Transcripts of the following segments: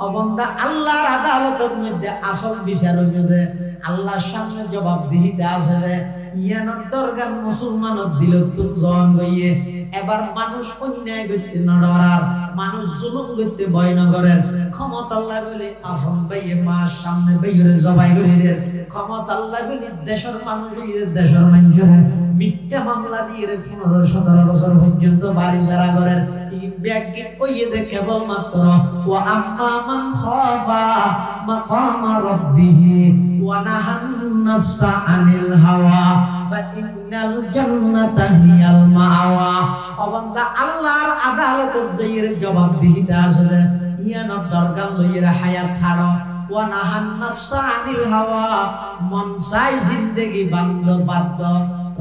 অবন্দা আল্লাহর আদালতের মধ্যে আসল বিচার হইছে আল্লাহর সামনে জবাবদিহিতে আছে রে ইয়ানোর দরগার মুসলমানত দিল তুম জন গইয়ে এবার মানুষ অন্যায় করতে না ডরার মানুষ জুলুম করতে ভয় না করেন ক্ষমতা আল্লাহ বলে আফম ভাইয়ে মার সামনে বাইরে জবাই করে দেন ক্ষমতা আল্লাহ বলে দেশের মানুষ দেশের মানুষের মিথ্যা মামলা দিয়ে 15-17 বছর পর্যন্ত বাড়ি ছাড়া করেন এই ব্যাগিন কইয়ে দে কেবল মাত্র ওয়া আম্মা মান খাফা মাকামা রাব্বিহি ওয়া নাহান নাফসা আনিল হাওয়া ফাইন্নাল জান্নাতা হিয়াল মাওয়া অবন্দা আল্লাহর আদালতের যাইয়ের জবাবদিহিতা আছে ইয়ানোর দরগার লইয়ের হায়াত ছাড়ো ওয়া নাহান নাফসা আনিল হাওয়া মন চাই জিন্দেগি বান্ধ বাধ্য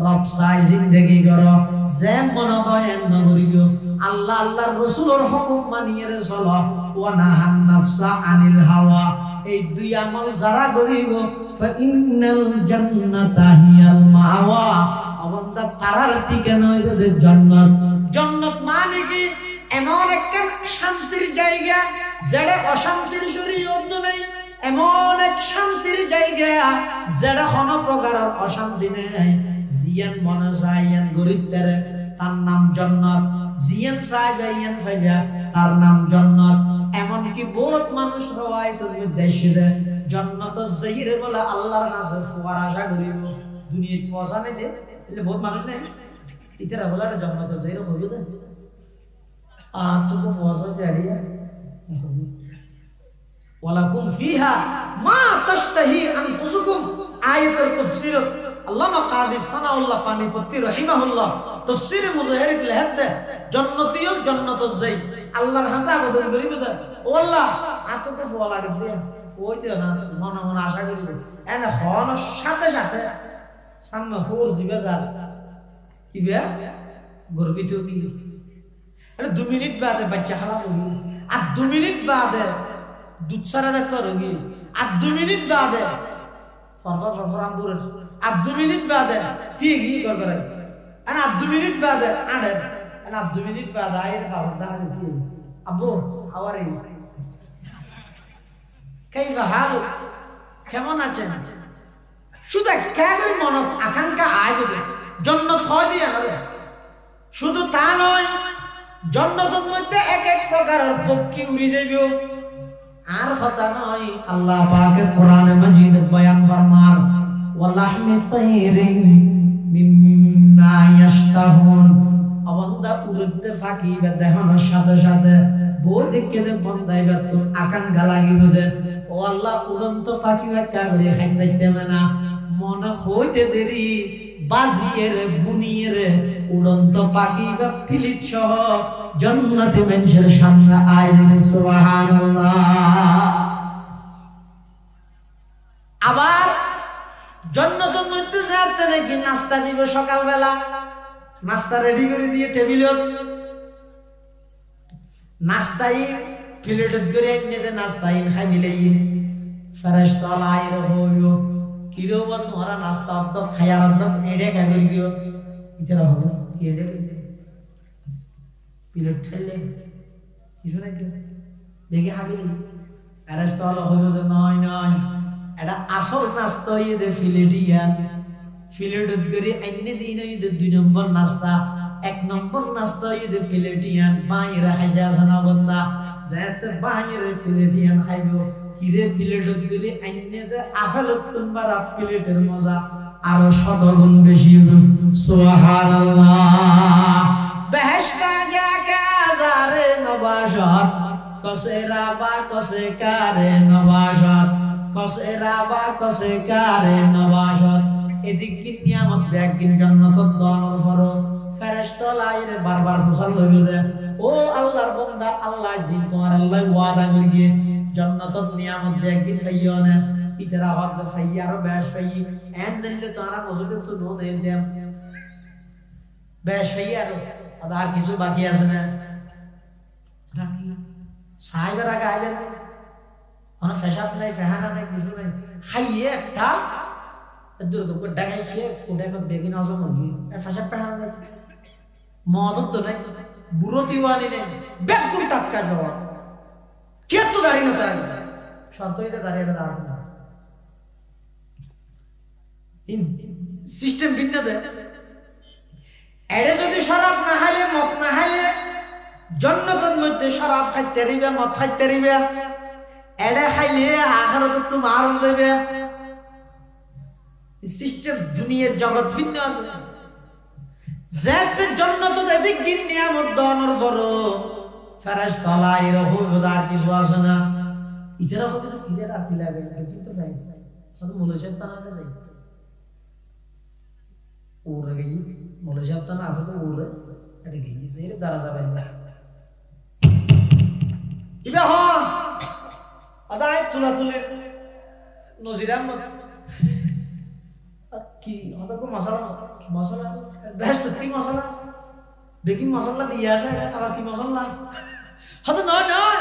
রব চাই জিন্দেগি করো যে মনে হয় নগরিও আল্লাহ আল্লাহর রাসূলের হুকুম মানিয়ে চলো ওয়া নাহান নাফসা আনিল হাওয়া এই দুই আমল যারা করিব ফাইন্নাল জান্নাতা হিয়াল মাওয়া অবন্দা তারার ঠিকানা হইবে জান্নাত জান্নাত মানে কি এমন একটা শান্তির জায়গা যেটা অশান্তির শরীয়ত নেই এমন এক শান্তির জায়গা যেটা কোনো প্রকারের অশান্তি নেই জিয়ান মনে চাইয়ান গরিবদের তার নাম জান্নাত জিয়ান চাই যাইয়ান ফাইবা তার নাম জান্নাত এমনকি বহুত মানুষ রওয়ায়াতের মধ্যে এসেছে জান্নাত যাইরে বলে আল্লাহর কাছে ফুয়ার আশা করিব দুনিয়ায় পৌঁছা নেই যে এলে বহুত মানুষ নেই ইতারা বলে জান্নাত যাইরে হইবে তো तुमको फौजा जाड़िया वलकुम फीहा मा तश्तही अनफुसुकुम आयतुल तफसीर अल्लामा कादी सनाउल्लाह पानीपत्ती रहिमाहुल्लाह तफसीर मुजहिरित लहद जन्नतियुल जन्नतुज जाई আল্লাহর হাসা বদল করিব তো ও আল্লাহ আতকে ফল লাগে দিয়া ওইতে না মনে মনে আশা করিব এনে হন সাথে সাথে সামনে হোর জিবে যা কিবে গর্বিত কি अरे 2 मिनट बाद बच्चा खलास होगी आज 2 मिनट बाद दूध सारा देखता रहोगी आज 2 मिनट बाद फरफराम पूरे आज 2 मिनट बाद ठीक ही कर करे अरे आज 2 मिनट बाद आड़े अरे आज 2 मिनट बाद आये बाहर जाकर थी अबो हवारे कई हाल কেমন আছেন শুধু কাগের মনত আকাঙ্ক্ষা আয় দেবে জান্নাত হয় দিয়া না শুধু তা নয় জান্নাতের মধ্যে এক এক প্রকারের পক্ষী উড়ি যাইবে আর কথা নয় আল্লাহ পাক কোরআনে মাজিদ বয়ান ফরমান ওয়ালাহমি তাইরিন মিম্মা ইয়াশতাহুন অবন্দা উড়তে ফাকিবে দেহনের সাথে সাথে বৌদিকে দে বন্দাইবে তো আকাঙ্ক্ষা লাগিবে দে ও আল্লাহ উড়ন্ত পাখি একটা করে খাইতে না মনে হইতে দেরি বাজিয়ের বুনিয়ের উড়ন্ত পাখি বা ফিলিট সহ জান্নাতে মানুষের সামনে আইবে সুবহানাল্লাহ আবার জান্নাতের মধ্যে যাতে নাকি নাস্তা দিবে সকালবেলা নাস্তা রেডি করে দিয়ে টেবিলত নাস্তাই প্লেটত করে এনে নাস্তাই খাইলেই ফেরেশতা আইরে হইও কিরবা তোমারা নাস্তা অর্ধ খায়ার অর্ধ এড়ে গেল গিয়ে ইতারা হবে এড়ে প্লেট ঠেলে কিছু নাই দেখে হাবিলি ফেরেশতা হইও তো নয় নয় এটা আসল নাস্তা হইয়ে ফিলেটিয়ান ফিলেটত করে এনে দিন হইয়ে 2 নম্বর নাস্তা 1 নম্বর নাস্তা হইয়ে ফিলেটিয়ান বাইরে খাইছে আসনা বন্দা যেতে বাইরে ফিলেটিয়ান খাইবো হিরে প্লেটত গলি আইনে দে আফেলত তুমবার আপ প্লেটের মজা আরো 100 গুণ বেশি সুবহানাল্লাহ বেহেশতা জাকা হাজারে নবাশত কসেরা বা কসে কারে নবাশত কসেরা বা কসে কারে নবাশত এদিক নিয়ামত ব্যাগিন জান্নাতত দানর ফরো ফেরেশতা লাইরে বারবার ফুসাল লইলো দে ও আল্লাহর বান্দা আল্লাহ জিন তোমার আল্লাহ ওয়াদা করিয়ে জান্নাতত নিয়ামত বেগিন ফাইও না ইতরা হদ ফাইয়ার বেশ ফাই এন জেলে তারা মজুদে তো নো দেন দেম বেশ ফাইয়ার আর কিছু বাকি আছে না রাখি সাইবার আগে আইলেন অনা ফেশাপ নাই ফেহানা নাই কিছু নাই হাইয়ে একটা দূর তো ডাগাইছে কোডা কত বেগিন আজম হই আর ফেশাপ ফেহানা নাই মদত তো নাই বুড়ো দিওয়ানি নাই বেকুল টাটকা জবাব কে তো দাঁড়িয়ে না তাই শর্ত হইতে দাঁড়িয়ে না সিস্টেম ভিন্ন দেয় এড়ে যদি শরাব না খাইলে মদ না খাইলে জন্নতের মধ্যে শরাব খাইতে পারিবে মদ খাইতে পারিবে এড়ে খাইলে আখিরাতে তুমি আরাম যাইবে সিস্টেম দুনিয়ার জগৎ ভিন্ন আছে যাতে জন্নত দেদিক দিন নিয়ামত দনর পরো ফেরেশতা লাই রহুদার কিছু আছে না ইতরা হবে তো কিরে আর কি লাগে কিন্তু ভাই শুধু মুলে সাহেব তানা যাই ওরে গই মুলে সাহেব তানা আছে তো ওরে এটা গই এর দ্বারা যাবে না ইবে হন আদায় তুলা তুলে নজিরাম কি ওটা কো মশলা বেস্ট কি মশলা বেকিং মশলা দিয়া আছে আবার কি মশলা হতো নয় নয়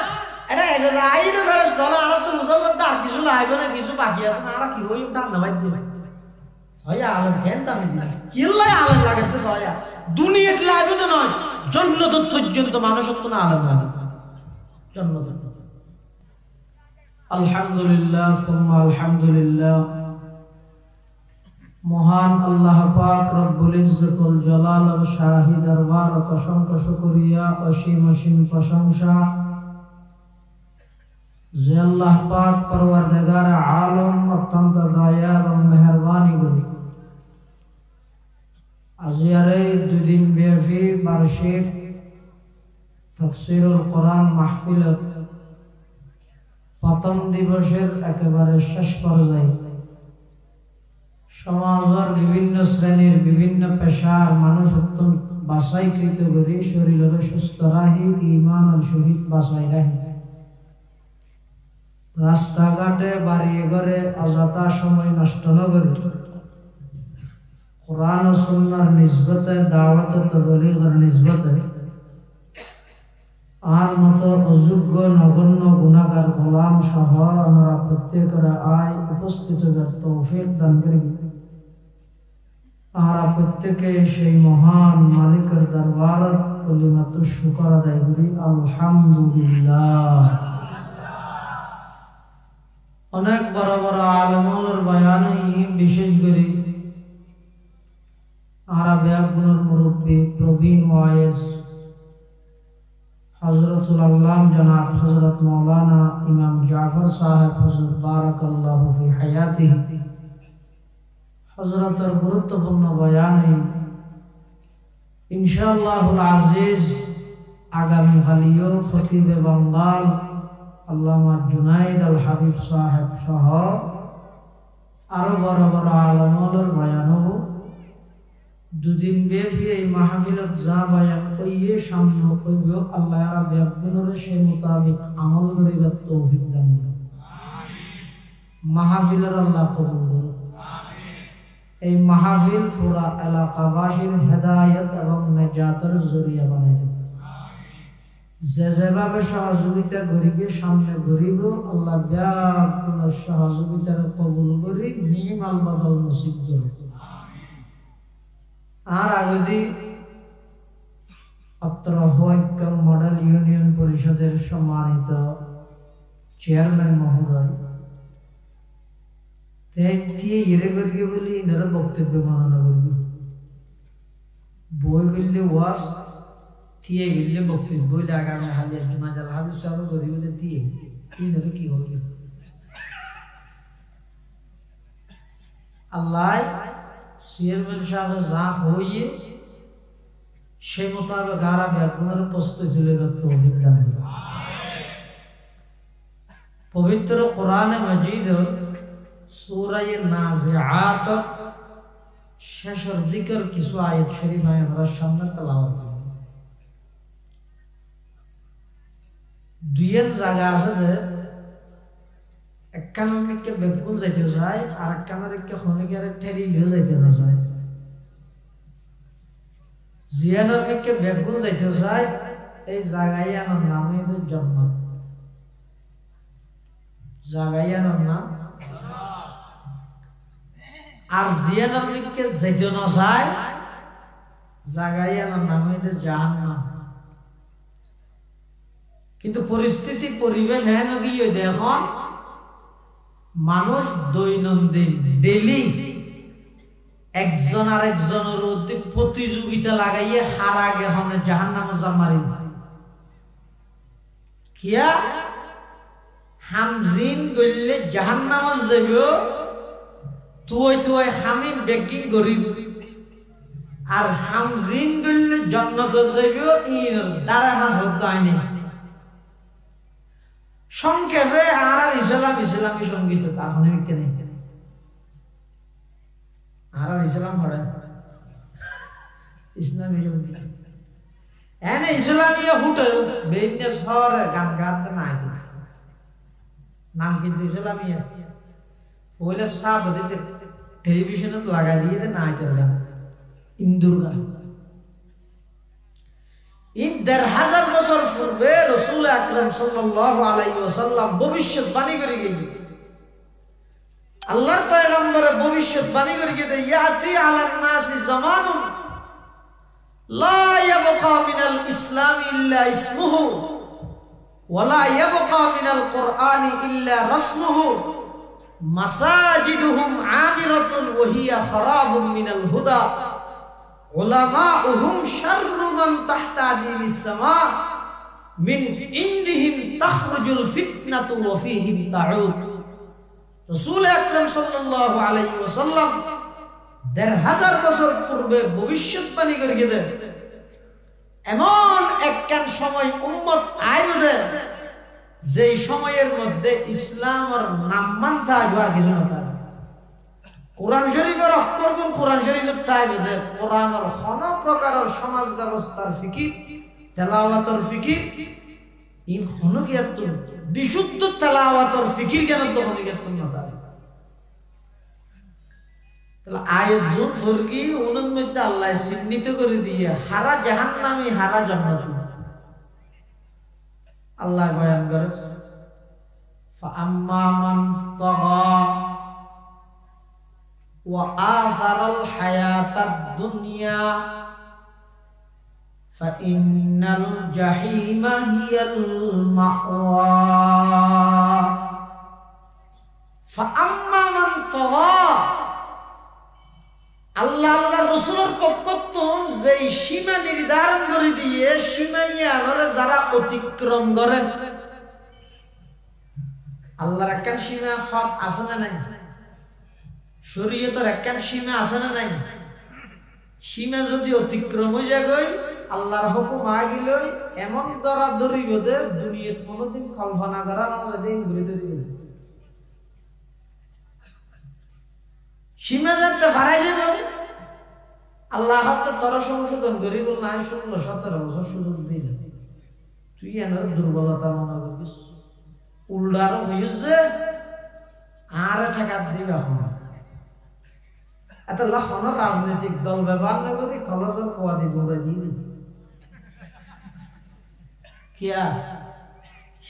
এটা এক আইলে ফেরস ডলার আর তো মশলা আর কিছু লাইবে না কিছু বাকি আছে না আর কি হই ডান না ভাই দিই সয়া আলম কেন দামি কিল্লাই আলম লাগতে সয়া দুনিয়াতে লাইবে তো নয় জন্নত পর্যন্ত মানুষত্ব না আলম লাগে জন্নত আলহামদুলিল্লাহ সুম্মা আলহামদুলিল্লাহ মহান আল্লাহ পাক রব্বুল ইজ্জতুল জালাল শাহী দরবারত অসংখ্য শুকরিয়া অসীম অসীম প্রশংসা যে আল্লাহ পাক পরওয়ারদিগার আলম অত্যন্ত দয়া এবং মেহেরবানি করি আজিয়ারে দুদিন ব্যাপী বার্ষিক তাফসীরুল কোরআন মাহফিলত প্রথম দিবসের একেবারে শেষ পর্যায়ে সমাজের বিভিন্ন শ্রেণীর বিভিন্ন পেশার মানুষ অত্যন্ত বাছাইকৃত করে শরীরের সুস্থ রাহি ঈমান আর শহীদ বাছাই রাহি রাস্তাঘাটে বাড়িয়ে ঘরে অযথা সময় নষ্ট না করে কোরআন ও সুন্নাহর নিসবতে দাওয়াত ও তাবলীগের নিসবতে আর মতো অযোগ্য নগণ্য গুনাহগার গোলাম সহ আমরা প্রত্যেকের আয় উপস্থিতদের তৌফিক দান করি আর প্রত্যেকে সেই মহান মালিকের দরবারত কলিমাতু শুকর আদায় করি আলহামদুলিল্লাহ অনেক বড় বড় আলেমের বয়ান বিশেষ করে আরবিয়া গুণের মুরব্বী প্রবীণ ওয়াইজ হযরতুল আল্লাম জনাব হযরত মাওলানা ইমাম জাফর সাহেব হুজুর বারাকাল্লাহু ফি হায়াতিহি হযরতের গুরুত্বপূর্ণ বয়ানে ইনশাআল্লাহুল আজিজ আগামী কালিও খতিবে বাঙ্গাল আল্লামা জুনাইদ আল হাবিব সাহেব সহ আরো বড় বড় আলেমের বয়ানও দুদিন ব্যাপী এই মাহফিলত যা বয়ান কইয়ে সামনে কইব আল্লাহ রাব্বুল আলামিন সেই মোতাবেক আমল করিবার তৌফিক দান করুন মাহফিলের আল্লাহ কবুল করুন এই মাহফিল পুরা এলাকাবাসীর হেদায়েত এবং নেজাতের জরিয়া বানাই দেন যে যেভাবে সহযোগিতা করিবে সামনে করিব আল্লাহ ব্যাকুল সহযোগিতার কবুল করি নিমাল বদল নসিব করুন আর আগদি অত্র হোয়াইকম মডেল ইউনিয়ন পরিষদের সম্মানিত চেয়ারম্যান মহোদয় বলি এনারা বক্তব্য বর্ণনা করবে বই গেলে ওয়াজ দিয়ে গেলে বক্তব্য আগামী হাজির জুনাইদ আল হাবিব সাহেব করিব দিয়ে এনারা কি হবে আল্লাহ চেয়ারম্যান সাহেব যা হইয়ে সেই মোতাবেক আরা ব্যাকুণের প্রস্তুত ছিল তৌফিক দান করুন পবিত্র কোরআনে মাজিদের সূরা নাজিআত শেষের দিকের কিছু আয়াত শরীফ আমরা সামনে তেলাওয়াত করব দুইয়ের জায়গা আছে যে একখানকে বেকুল যাইতে যায় আর একখানের খনিকে ঠেলি লিয়ে যাইতে না যায় জিয়ানের বেকুল যাইতে যায় এই জাগাইয়ানোর নাম এদের জন্ম জাগাইয়ানোর নাম আর জিয়ানের যাইতে না যায় জাগাইয়ানোর নাম এদের জাহান্নাম কিন্তু পরিস্থিতি পরিবেশ হেন গিয়ে এখন মানুষ দৈনন্দিন ডেইলি একজন আর একজনের মধ্যে প্রতিযোগিতা লাগাইয়ে হারা গেহনে জাহান্নামে জামারি কিয়া হামজিন গইলে জাহান্নামে যাবে তুই তুই হামিম বেকিং গরিব আর হামজিন গইলে জান্নাতে যাবে ইন দ্বারা হাসত আইনে সংক্ষেপে আর ইসলামী সঙ্গীত তাহলে কেন আর ইসলাম পড়ে ইসলামী সঙ্গীত এনে ইসলামী হোটেল বেইনে শহরে গান গাতে নাই নাম কিন্তু ইসলামী ওইলে সাদ দিতে টেলিভিশনে তো লাগা দিয়ে দে নাই তোর গান ইন্দুর গান ইন ১৫০০ বছর পূর্বে রাসূল আকরাম সাল্লাল্লাহু আলাইহি ওয়াসাল্লাম ভবিষ্যৎবাণী করে গেলেন আল্লাহর পয়গম্বর ভবিষ্যৎবাণী করে গেলেন ইয়াতি আলান নাসি জামানুন লা ইয়াবকা মিনাল ইসলাম ইল্লা ইসমুহু ওয়া লা ইয়াবকা মিনাল কুরআনি ইল্লা রাসমুহু মাসাজিদুহুম আমিরাতুন ওয়া হিয়া খারাবুম মিনাল হুদা উলামাউহুম শাররু মান তাহতা আদিবিস সামা মিন ইনদিহিম তাখরুজুল ফিতনাতু ওয়া ফীহিম তাউদ রাসূল আকরাম সাল্লাল্লাহু আলাইহি ওয়াসাল্লাম ১৫০০ বছর পূর্বে ভবিষ্যৎবাণী করে গেলেন এমন একখান সময় উম্মত আইবে যে সময়ের মধ্যে ইসলামের নাম মানতা আর কিছু না কোরআন শরীফের অক্ষরগুণ কোরআন শরীফের তাইবে কোরআনের কোন প্রকারের সমাজ ব্যবস্থার ফিকির তেলাওয়াতের ফিকির ইন হন কি এত বিশুদ্ধ তেলাওয়াতের ফিকির কেন তো হন কি এত না তাহলে আয়াত জুন ফরকি ওনার মধ্যে আল্লাহ চিহ্নিত করে দিয়ে হারা জাহান্নামী হারা জান্নাতি আল্লাহ বয়ান করে ফাআম্মা মান তাগা ওয়া আযারাল হায়াতাদ দুনিয়া ফাইন্নাল জাহিমা হিয়াল মাওয়া ফাআম্মা মান তাগা আল্লাহ রাসূলের পক্ষতুন যে সীমা নির্ধারণ করে দিয়ে সীমাইয়ারে যারা অতিক্রম করে আল্লাহর একখান সীমা হক আছে না নাই শরীয়তের একখান সীমা আছে না নাই সীমা যদি অতিক্রম হয়ে যায় আল্লাহর হুকুম আগিল এমন দরা ধরিব যে দুনিয়াতে কোনোদিন কল্পনা করা না যায় দিন ঘুরে ধরিব সীমা জানতে পারাই যাবে আল্লাহ হাতে তোর সংশোধন করি বল না ১৬-১৭ বছর সুযোগ দিন তুই এনার দুর্বলতা মনে করিস উল্টারও হয়েছে আর টাকা দিবে এখন এত লাখনো রাজনৈতিক দল ব্যবহার না করে কলেজের পোয়াদি দৌড়ে দিবি কিয়া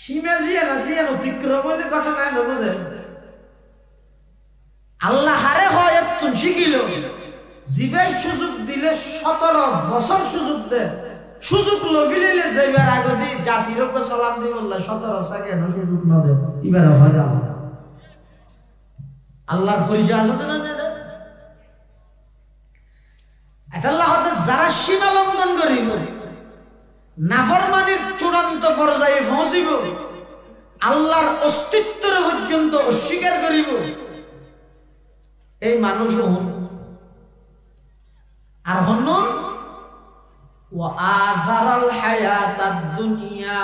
সীমা জিয়া না জিয়া অতিক্রমের ঘটনা না বোঝে আল্লাহ হারে হয় তুমি শিখিল জীবের সুযোগ দিলে ১৭ বছর সুযোগ দে সুযোগ লভিলে যাইবার আগে দি জাতির উপর সালাম দি বললে ১৭ সেকেন্ড সুযোগ না দে এবারে হয় না আল্লাহর পরিচয় আছে না এটা আল্লাহ যারা সীমা লঙ্ঘন করিব নাফরমানির চূড়ান্ত পর্যায়ে পৌঁছিব আল্লাহর অস্তিত্বের পর্যন্ত অস্বীকার করিব এই মানুষ আর হন ওয়া আযারাল হায়াতাদ দুনিয়া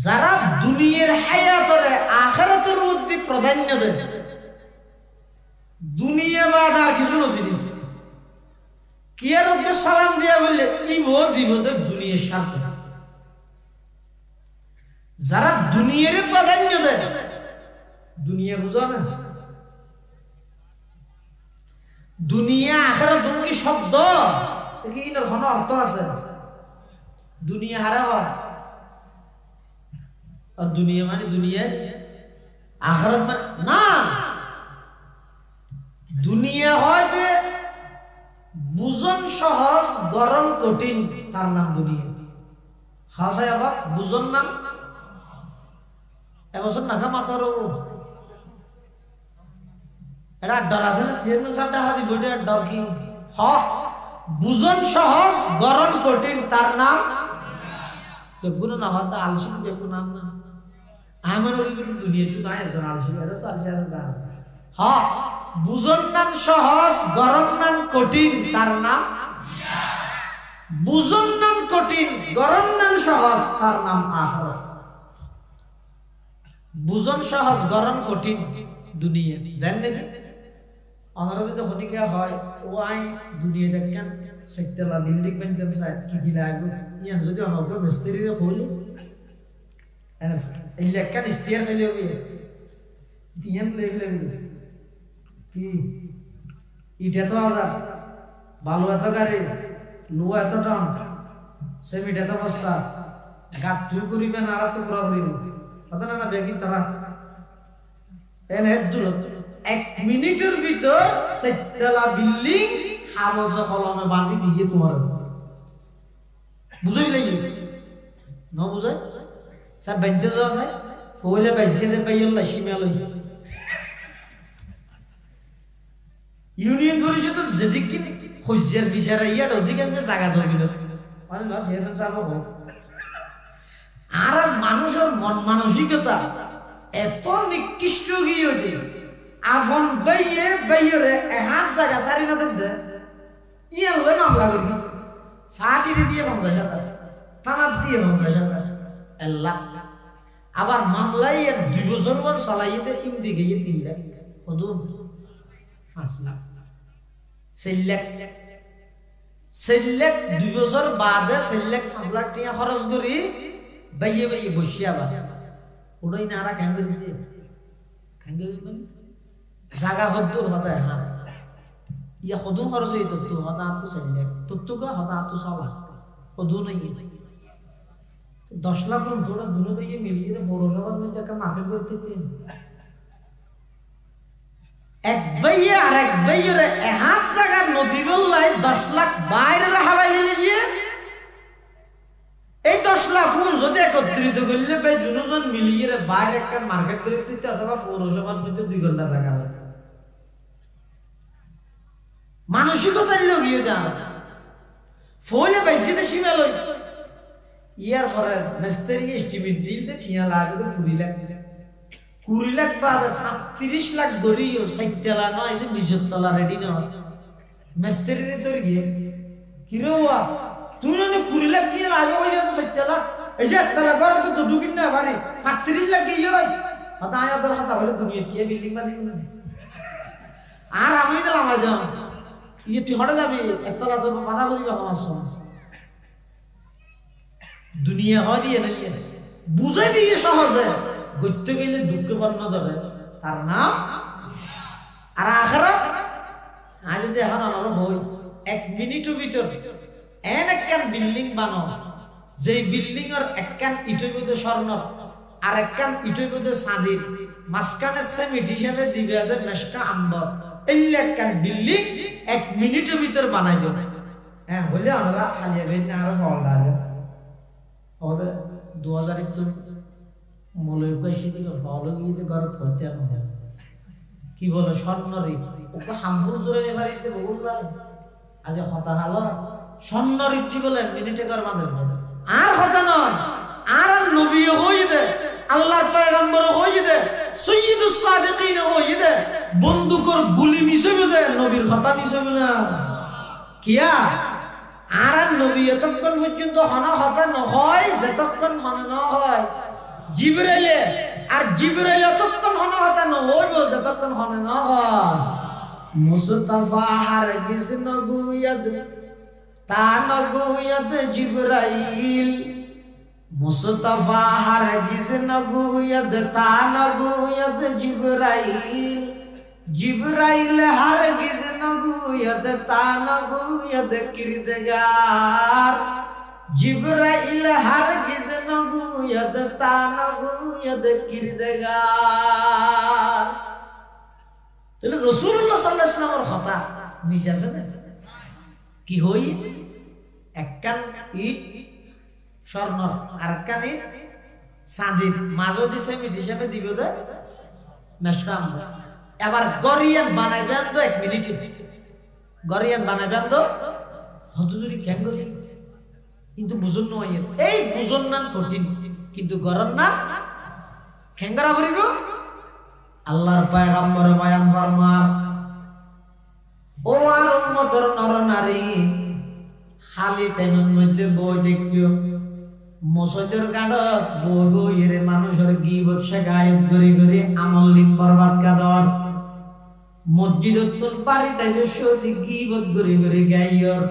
যারা দুনিয়ার হায়াতরে আখিরাতের মধ্যে প্রাধান্য দেয় দুনিয়া বাদ আর কিছু নসিব কিয়ার উপর সালাম দিয়া বললে দিব দুনিয়ার সাথে যারা দুনিয়ার প্রাধান্য দেয় দুনিয়া বুঝো না দুনিয়া আখিরাত কি শব্দ কি এর কোনো অর্থ আছে দুনিয়া হারা হওয়া আর দুনিয়া মানে দুনিয়ার আখিরাত মানে না দুনিয়া হয় যে বুঝন সহজ গরম কঠিন তার নাম দুনিয়া খাওয়া আবার বুঝন না এবছর নাখা মাথার এটা ডর আছে না চেয়ারম্যান সাহেব দেখা দিব ডর কি হ বুঝন সহজ গরম কঠিন তার নাম বেগুন না হতা আলসি বেগুন না আমার ওই দুনিয়া শুধু একজন আলসি এটা তো আলসি আছে না হ বুঝন নাম সহজ গরম নাম কঠিন তার নাম বুঝন নাম কঠিন গরম নাম সহজ তার নাম আখিরাত বুঝন সহজ গরম কঠিন দুনিয়া জানেন নাকি অনারা যদি হনিকা হয় ওয়াই দুনিয়া দেখেন সেকতলা বিল্ডিং বানতাম চাই কি কি লাগবে ইয়ান যদি অনগ্র মিস্ত্রিরে হইলে এই লেখান স্টিয়ার ফেলে হবে ইয়ান লেভেলে কি ইটা তো হাজার বালু এত গাড়ি লোহা এত টন সিমেন্ট এত বস্তা গাত তুই করিবেন আর তো পুরা করিব কথা না বেগিন তারা এন হেড দূরত্ব 1 মিনিটের ভিতর সেকতলা বিল্ডিং হামজ কলমে বাঁধি দিয়ে তোমার বুঝাই লাগি ন বুঝাই সব বেঁচে যাওয়া চাই ফলে বেঁচে দে পাইল্লা সীমাল ইউনিয়ন পরিষদ যেদিকে হজ্জের বিচারা ইয়ার অধিকাংশ জায়গা জমি না মানে না চেয়ারম্যান সাহেব হোক আর মানুষের মন মানসিকতা এত নিকৃষ্ট গিয়ে আফন বাইয়ে বাইরে হাত জায়গা সারি না দেন ইয়ে হলে মামলা করবি ফাটিতে দিয়ে 50,000 থানার দিয়ে 50,000 আল্লাহ আবার মামলাই 2 বছর পর চালাইতে ইন্দি গিয়ে 3 লাখ কত 5 লাখ 6 লাখ 2 বছর বাদে 6 লাখ 5 লাখ টাকা খরচ করি বাইয়ে বাইয়ে বসিয়া আবার ওটাই না আর কেন দিতে কেন দিবেন জায়গা হদ্দুর হদায় হ্যাঁ ইয়া হদু খরচ হইতো তো হদা তো চাইলে তুতুকা হদা তো সলা হদু নাই 10 লাখ পুরো দুনো ভাইয়ে মিলিয়ে পৌরসভার মধ্যে একটা মার্কেট করতে এক ভাইয়ে আর এক ভাইয়ের হাত জায়গা নদী বললাই 10 লাখ বাইরে হাবাই মিলিয়ে এই 10 লাখ ফুল যদি একত্রিত করলে ভাই দুজন মিলিয়ে বাইরে একটা মার্কেট করে দিতে অথবা পৌরসভার মধ্যে 2 ঘন্টা জায়গা হতো মানসিকতার লোক ইয়ে জানা ফলে বাইসিতে সীমা লই ইয়ার পরে মিস্ত্রি এস্টিমেট দিলতে ঠিয়া লাগবে 20 লাখ বাদ 30 লাখ গরিও 60 তলা নয় যে 20 তলা রেডি না মিস্ত্রিরে তোর গিয়ে কি রে ওয়া তুই না 20 লাখ কি লাগে ওই 60 তলা এই যে তলা ঘর তো দুবিন না বাড়ি 30 লাখ গিয়ে হয় কথা আয়া তোর কথা হলো দুনিয়া কি বিল্ডিং বানাই আর আমি দিলাম আজ ইয়ে তুই হটে যাবি একতলা তোর মাথা করিবে আমার সমস্যা দুনিয়া হয় দিয়ে না বুঝাই দিয়ে সহজে গইতে গেলে দুঃখে বর্ণ ধরে তার নাম আর আখিরাত আজ যদি এখন আলো হই 1 মিনিটের ভিতর এন একখান বিল্ডিং বানাও যে বিল্ডিং এর একখান ইটের মধ্যে স্বর্ণ আর একখান ইটের মধ্যে চাঁদির মাঝখানে সিমেন্ট হিসাবে দিবে আদে মেশকা আম্বর এই একখান বিল্ডিং 1 মিনিটের ভিতর বানাই দেবে হ্যাঁ হইলে আমরা খালি বেন আরো ভালো লাগে আমাদের 2000 তো মলয় কইছি দিকে ভালো গিয়ে ঘর থইতে আমাদের কি বলে স্বর্ণরি ওকে হামফুল জোরে নেভারিতে বললা আজ কথা হলো স্বর্ণরি দি বলে মিনিটে ঘর বাঁধে আর কথা নয় আর নবী হইদে আল্লাহর পয়গম্বর হইদে সাইয়্যিদুস সাদিকিন হইদে বন্দুকর গুলি মিশবে দে নবীর কথা মিশবে না কিয়া আর নবী এতক্ষণ পর্যন্ত হনা হতা নহয় যতক্ষণ হনা না হয় জিবরাইলে আর জিবরাইল এতক্ষণ হনা হতা না হইব যতক্ষণ হনা না হয় মুস্তাফা হারগিজ নগুয়াদ তা নগুয়াদ জিবরাইল মুস্তাফা হারগিজ নগুয়াদ তা নগুয়াদ জিবরাইল জিবরাইল হারগিজ নগুয়াদ তা নগুয়াদ কিরদগার জিবরাইল হারগিজ নগুয়াদ তা নগুয়াদ কিরদগার তাহলে রাসূলুল্লাহ সাল্লাল্লাহু আলাইহি ওয়াসাল্লামের কথা মিশে আছে কি হই একখান ইট স্বর্ণ আর কানি চাঁদির মাঝও দিছে মিট হিসাবে দিব দে মেশকাম। এবার গরিয়ান বানাইবেন তো 1 মিনিটে, গরিয়ান বানাইবেন তো হতজুরি কেন করি, কিন্তু বুঝুন নয় এই বুঝুন না কঠিন, কিন্তু গরম না খেঙ্গরা করিব। আল্লাহর পয়গম্বর বয়ান ফরমান, ও আর উম্মতের নরনারী খালি টাইমের মধ্যে বই দেখিও, মসজিদের গাড়ত বই বই এর মানুষের গীবত শেখায়ত করি করি আমল লিম বরবাদ কাদর, মসজিদত তোর বাড়িতে বসে গীবত করি করি গাইয়র,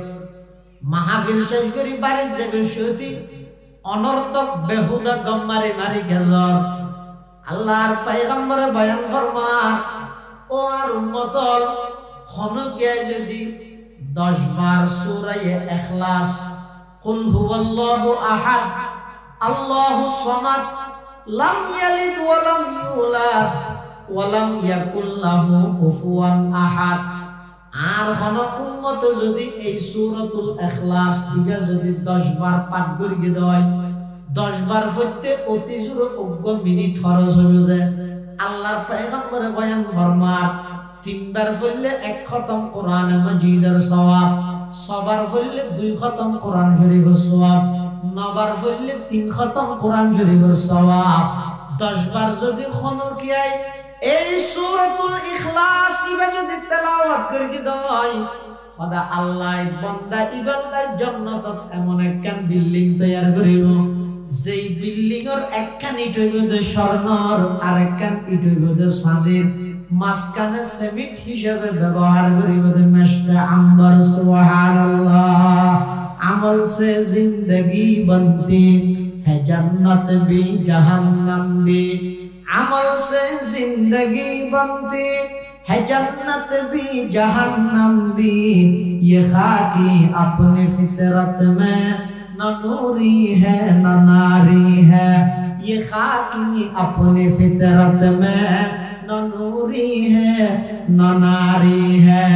মাহফিল শেষ করি বাড়ি যাবে সতি অনর্থক বেহুদা গম মারি মারি গেজর। আল্লাহর পয়গম্বরে বয়ান ফরমান, ও আর উম্মতল খনকে যদি 10 বার সূরা ইখলাস কুল হুয়াল্লাহু আহাদ আল্লাহুস সামাদ লাম ইয়ালিদ ওয়া লাম ইউলাদ ওয়া লাম ইয়াকুল লাহু কুফুয়ান আহাদ, আর কোন উম্মত যদি এই সূরাতুল ইখলাস ইগা যদি 10 বার পাঠ করিয়ে দেয়, 10 বার পড়তে অতি জোরে 1 মিনিট খরচ হয়ে যায়। আল্লাহর পয়গম্বর বয়ান ফরমান, 3 বার পড়লে 1 খতম কোরআন মাজিদের সওয়াব, 6 বার পড়লে 2 খতম কোরআন শরীফের সওয়াব, 9 বার পড়লে 3 খতম কোরআন শরীফের সওয়াব। 10 বার যদি খনকিয়ায় এই সূরাতুল ইখলাস ইবা যদি তেলাওয়াত করি দেয়, খোদা আল্লাহ বান্দা ইবাল্লাহ জান্নাতত এমন একখান বিল্ডিং তৈয়ার করিব, যেই বিল্ডিং এর একখান ইট হইবে স্বর্ণর আর একখান ইট হইবে চাঁদের, মাঝখানে সিমেন্ট হিসেবে ব্যবহার করিব মেশকে আম্বার। সুবহানাল্লাহ। আমল সে জিंदगी बनती है जन्नत भी जहन्नम भी, अमल से जिंदगी बनती है जन्नत भी जहन्नम भी, ये खाकी अपनी फितरत में न नूरी है न नारी है, ये खाकी अपनी फितरत में न नूरी है न नारी है।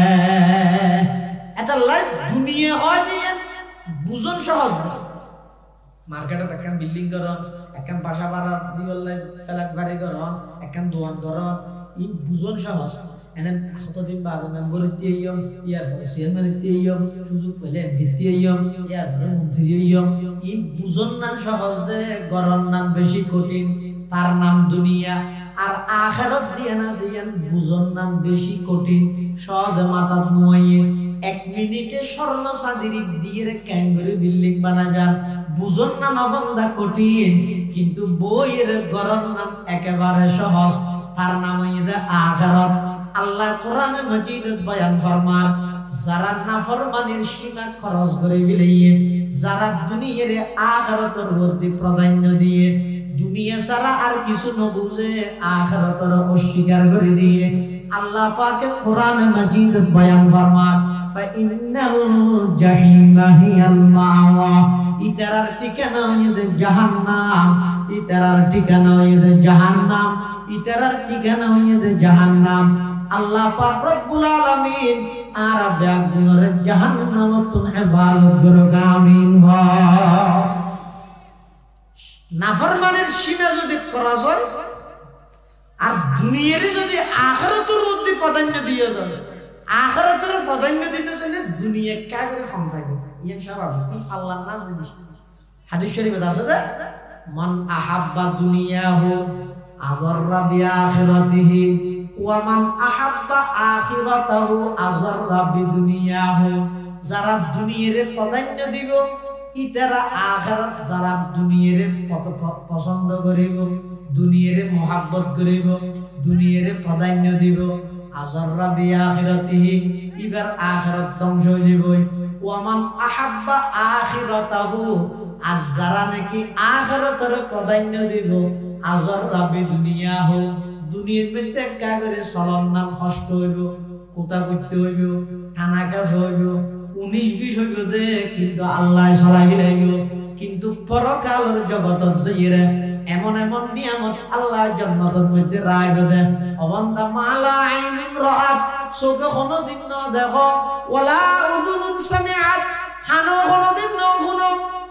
এটা লাইফ দুনিয়া হয় যে বুঝন সহজ না, মার্কেটে একখান বিল্ডিং করন, একখান বাসা ভাড়া দিবল্লাই ফ্ল্যাট বাড়ি করন, একখান দোকান করন, ই বুঝন সহজ। এনে কতদিন বাদ মেম্বার হইতে আইয়ম, ইয়ার পরে চেয়ারম্যান হইতে আইয়ম, সুযোগ পেলে এমপিতে আইয়ম, ইয়ার পরে মন্ত্রী আইয়ম। ই বুঝন নাম সহজ দে, গরন নাম বেশি কঠিন, তার নাম দুনিয়া। আর আখিরাত জিয়ানা জিয়ান বুঝন নাম বেশি কঠিন, সহজে মাথাত মুয়াইয়ে 1 মিনিটে স্বর্ণ চাঁদির দিয়ে ক্যাঙ্গুরি বিল্ডিং বানাবেন, বুঝন না নবন্দা কঠিন, কিন্তু বইয়ের গরম নাম একেবারে সহজ, তার নাম হইছে আখিরাত। আল্লাহ কোরআনে মাজিদত বয়ান ফরমান, যারা নাফরমানির সীমা খরচ করে বিলাইয়ে, যারা দুনিয়ার আখিরাতের প্রতি প্রাধান্য দিয়ে দুনিয়া ছাড়া আর কিছু না বুঝে আখিরাতের অস্বীকার করে দিয়ে, আল্লাহ পাকে কোরআনে মাজিদত বয়ান ফরমান, ফাইন্নাল জাহিমা হিয়াল মাওয়া, ইতারার ঠিকানা হইছে জাহান্নাম, ইতারার ঠিকানা হইছে জাহান্নাম, ইতারার ঠিকানা হইছে জাহান্নাম। আল্লাহ পাক রব্বুল আলামিন আর বেগুনের জাহান্নামত হেফাজত করুক, আমিন। নাফরমানের সীমা যদি ক্রস হয় আর দুনিয়ার যদি আখিরাতের প্রতি প্রাধান্য দিয়ে দেয়, আখিরাতের প্রাধান্য দিতে চাইলে দুনিয়া কা করে কম পাইব, ইয়া স্বাভাবিক, কি ফাল্লার না জিনিস। হাদিস শরীফে আছে যে মান আহাব্বা দুনিয়াহু আযাররা বিআখিরাতিহি ওয়া মান আহাব্বা আখিরাতাহু আযাররা বিদুনিয়াহু, যারা দুনিয়ারে প্রাধান্য দিব ইতারা আখিরাত, যারা দুনিয়ারে পছন্দ করিব, দুনিয়ারে মহব্বত করিব, দুনিয়ারে প্রাধান্য দিব, আযাররা বিআখিরাতিহি, ইবার আখিরাত ধ্বংস হয়ে যাবে। ওয়া মান আহাব্বা আখিরাতাহু, আর যারা নাকি আখিরাতের প্রাধান্য দিব, আযাররা বিদুনিয়াহু, দুনিয়ার মধ্যে একা করে চলন নাম কষ্ট হইব, কোথা করতে হইব, থানা কাজ হইব, 19-20 হইব দে, কিন্তু আল্লাহ চলাই লাইব। কিন্তু পরকালের জগতত যাইরে এমন এমন নিয়ামত আল্লাহ জান্নাতের মধ্যে রাইব দে, অবান্দা মালা আইনুন রাআত, চোখে কোনোদিন না দেখো, ওয়ালা উযুনুন সামিআত, হানো কোনদিন নফুনো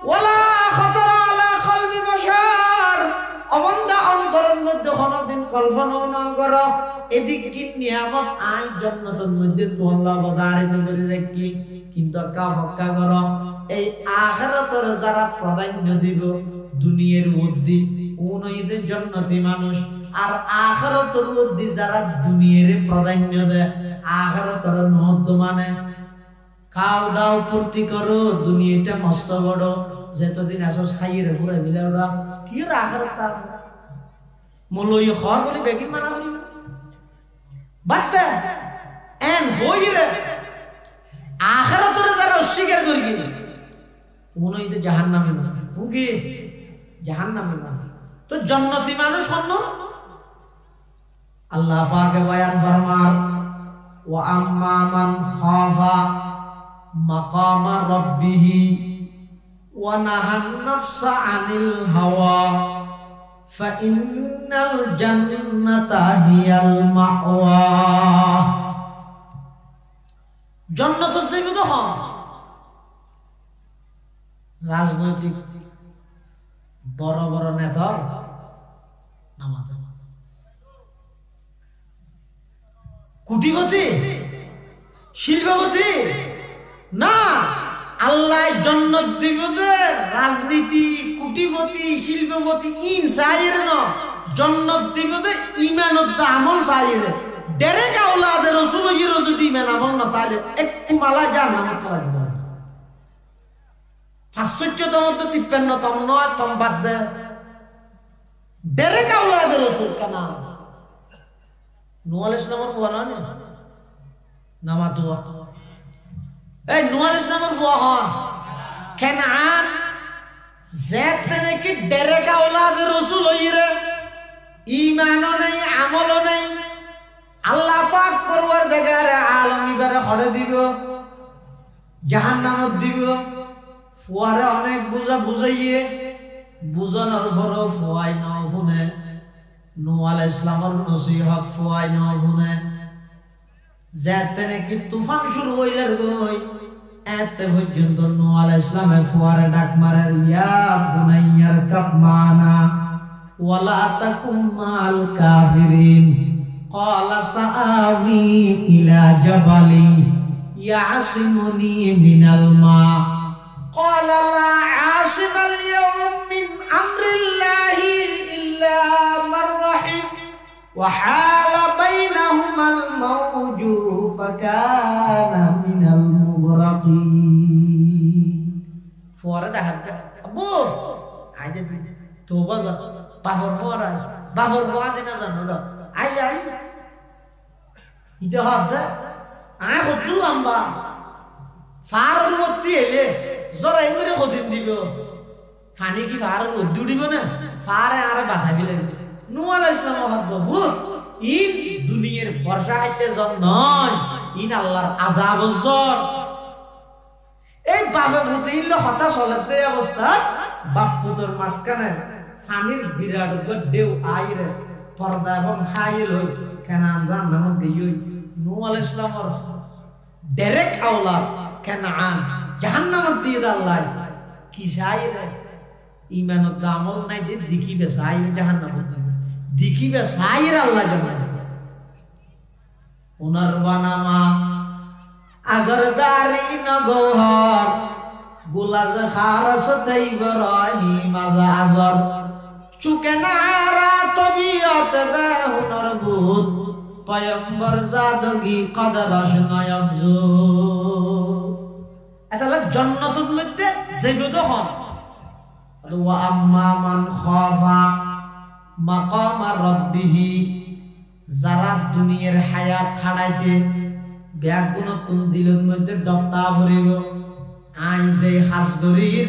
ওয়ালা খাতারা আলা কলবি বাশার অবন্দা অন্তরের মধ্যে কোনদিন কল্পনা না করো এদিক কি নিয়ামত আই জান্নাতের মধ্যে তো আল্লাহ বদারিত করে রাখি কিন্তু কাফক্কা করো এই আখিরাতের যারা প্রাধান্য দিব দুনিয়ার মধ্যে উনইদের জান্নাতি মানুষ আর আখিরাতের মধ্যে যারা দুনিয়ার প্রাধান্য দেয় আখিরাতের মহত্ব মানে খাও দাও ফুর্তি করো দুনিয়াটা মস্ত বড় যতদিন আসো খাইয়ে ঘুরে মিলে ওরা কি আখিরাত তার মলই হর বলি বেগিন মানা বলি বাট এন হইরে আখিরাতের যারা অস্বীকার করি উনইদের জাহান্নামে মানুষ উকি জাহান্নামে মানুষ তো জান্নাতি মানুষ হন আল্লাহ পাক বয়ান ফরমান ওয়া আম্মা মান খাফা মাকামা রাব্বিহি ওয়া নাহান নাফসা আনিল হাওয়া ফাইন্নাল জান্নাতা হিয়াল মাওয়া জান্নাত জীবিত হন রাজনৈতিক বড় বড় নেতার নামাতে কোটিপতি শিল্পপতি না আল্লাহ জান্নাত দিবে রাজনীতি কোটিপতি শিল্পপতি ইনসাইর না জান্নাত দিবে ঈমানত আমল সাইরে ডাইরেক্ট আওলাদ রাসূলের যদি ঈমান আমল না তাহলে একটু মালা জান্নাত চলে যাবে 500তম তো 53তম নয় তম বাদ দে ডাইরেক্ট আওলাদ রাসূল কানা নূহ আলাইহিস সালামের ফুয়া না নামা দোয়া এই নূহ আলাইহিস সালামের ফুয়া হন কানান যেতে নাকি ডাইরেক্ট আওলাদ রাসূল হইরে ঈমানও নাই আমলও নাই আল্লাহ পাক পরওয়ারদিগার আলম ইবারে হড়ে দিব জাহান্নামত দিব ফুয়ারে অনেক বুঝাইয়ে বুঝানোর পরও ফুয়াই ন শুনে নূহ আলাইহিস সালামের নসিহত ফুয়াই ন শুনে যেতে নাকি তুফান শুরু হইয়ার গই এতে পর্যন্ত নূহ আলাইহিস সালামে ফুয়ারে ডাক মারে ইয়া বুনাইয়ার কাব মানা ওয়ালা তাকুম মাল কাফিরিন ক্বালা সাআবি ইলা জাবালি ইয়াসিমুনি মিনাল মা قال لا عاصم اليوم من أمر الله إلا من رحم وحال بينهما الموج فكان من المغرقين فورد هذا أبو عايز توبة بافور فورا بافور فورا سينزل هذا عايز إذا هذا أنا خدلو أمبا فارد وقتي له জরা এমরে খদিন দিব পানি কি ফার উদ্দু দিব না ফারে আরে বাসাবি লাগবে নূহ আলাইহিস সালাম হক বহুত ইন দুনিয়ার বর্ষা আইতে জন নয় ইন আল্লাহর আযাব জর এই বাবা ফুতিল হতা চলতে অবস্থা বাপ পুতর মাসকানে পানির বিরাট ঢেউ আইরে পর্দা এবং হাইল হই কানান জান্নাত দিই নূহ আলাইহিস সালামের ডাইরেক্ট আওলাদ কানান জাহান্নামত দিয়ে আল্লাহ কি চাইরে ঈমানত আমল নাই যে দেখিবে চাইরে জাহান্নামত দেখিবে চাইরে আল্লাহ জান্নাত ওনার বানামা আগরদারি নগর গুলাজ খারসতে ইব্রাহিম আজাজর চুকে নারা তবিয়ত বে হুনর বুত পয়গম্বর জাদগি কদরশ নয়ফজু এটা জান্নাতুল মধ্যে যেগুলো হন ওয়া আম্মা মান খাফা মাকামা রাব্বিহি যারা দুনিয়ার হায়াত খাড়াইতে ব্যাগুণ তুম দিলের মধ্যে ডক্তা ভরিব আই যে হাজগরির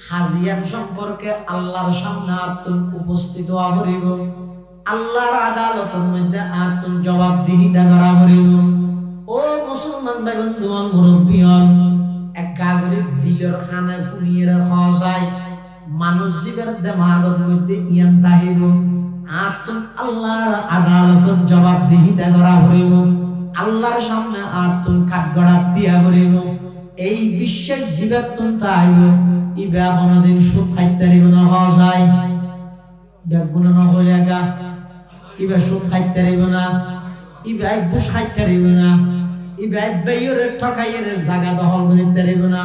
হাজিয়ান সম্পর্কে আল্লাহর সামনে আতুন উপস্থিত হওয়া ভরিব আল্লাহর আদালতের মধ্যে আতুন জবাবদিহিতা করা ভরিব ও মুসলমান ভাই বন্ধু মুরব্বী হন এক কাগরে দিলের খানে ফুলিয়ে রাখা যায় মানুষ জীবের দেমাগের মধ্যে ইয়ান তাহিব আতুন আল্লাহর আদালতের জবাবদিহিতা করা ভরিব আল্লাহর সামনে আতুন কাঠগড়া দিয়া ভরিব এই বিশ্বের জীবাত্মন তাইব ইবা কোনদিন সুদ খাইতে পারিব না হওয়া যায় বেগুন না হইলে একা ইবা সুদ খাইতে পারিব না ইবা বুস খাইতে পারিব না ইবা বেয়রে ঠকাইয়ের জায়গা দখল করিতে পারিব না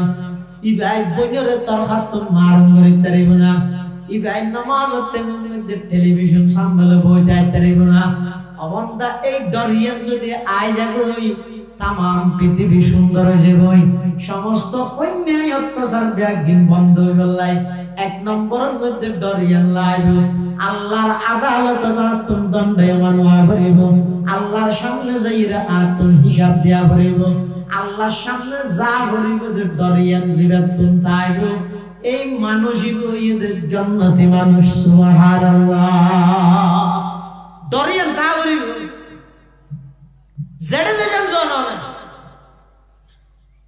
ইবা বইনরে তরখাত মারুম করিতে পারিব না ইবা নামাজের টাইমের মধ্যে টেলিভিশন সামনে বইতে যাইতে পারিব না অবন্দা এই দরিয়ান যদি আয় যাগই তামাম পৃথিবী সুন্দর হয়ে যাবে সমস্ত অন্যায় অত্যাচার ব্যাগিন বন্ধ হয়ে গেলাই এক নম্বরের মধ্যে দরিয়ান লাইব আল্লাহর আদালত আতুন দণ্ডায়মান হওয়া করিব আল্লাহর সামনে যাইরা আতুন হিসাব দেয়া করিব আল্লাহর সামনে যা করিব দরিয়ান জীবাতুন তাইব এই মানুষই বইদের জান্নাতি মানুষ সুবহানাল্লাহ দরিয়ান তা করিব জেডে যাবেন জননে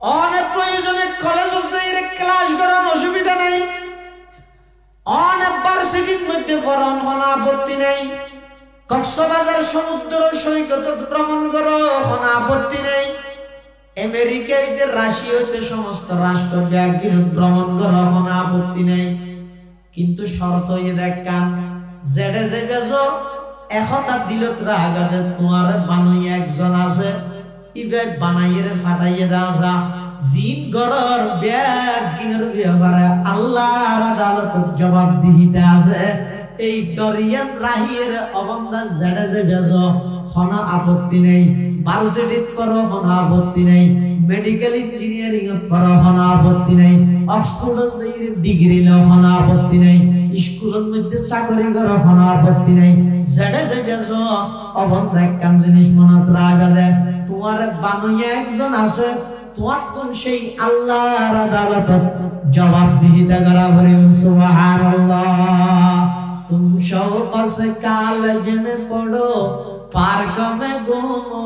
অনেক প্রয়োজনে কলেজ যাইরে ক্লাস করার অসুবিধা নাই অনেক ভার্সিটির মধ্যে পড়ান কোনো আপত্তি নেই কক্সবাজার সমুদ্র সৈকত ভ্রমণ করো কোনো আপত্তি নেই আমেরিকাতে রাশিয়াতে সমস্ত রাষ্ট্র ব্যাগিন ভ্রমণ করো কোনো আপত্তি নেই কিন্তু শর্ত এ দেখান জেডে যাবে যো একতা দিলত রাগাতে তোমার বানাই একজন আছে ইবে বানাইয়ে ফাটাইয়ে দাও জিন গরর ব্যাগিনের ব্যাপারে আল্লাহর আদালতের জবাবদিহিতে আছে এই দরিয়ান রাহিয়ের অবন্দা জেডে যে বেজো কোনো আপত্তি নেই ভার্সিটিত করো কোনো আপত্তি নেই মেডিকেল ইঞ্জিনিয়ারিং করো কোনো আপত্তি নেই অক্সফোর্ড ডিগ্রি লো কোনো আপত্তি নেই স্কুলের মধ্যে চাকরি করো কোনো আপত্তি নেই জেডে যে বেজো অবন্দা একখান জিনিস মনত রাখবে তোমার বানাইয়া একজন আছে তোমার তুম সেই আল্লাহর আদালতত জবাবদিহিতা করা করিম সুবহানাল্লাহ तुम शौक से कॉलेज में पढ़ो पार्क में घूमो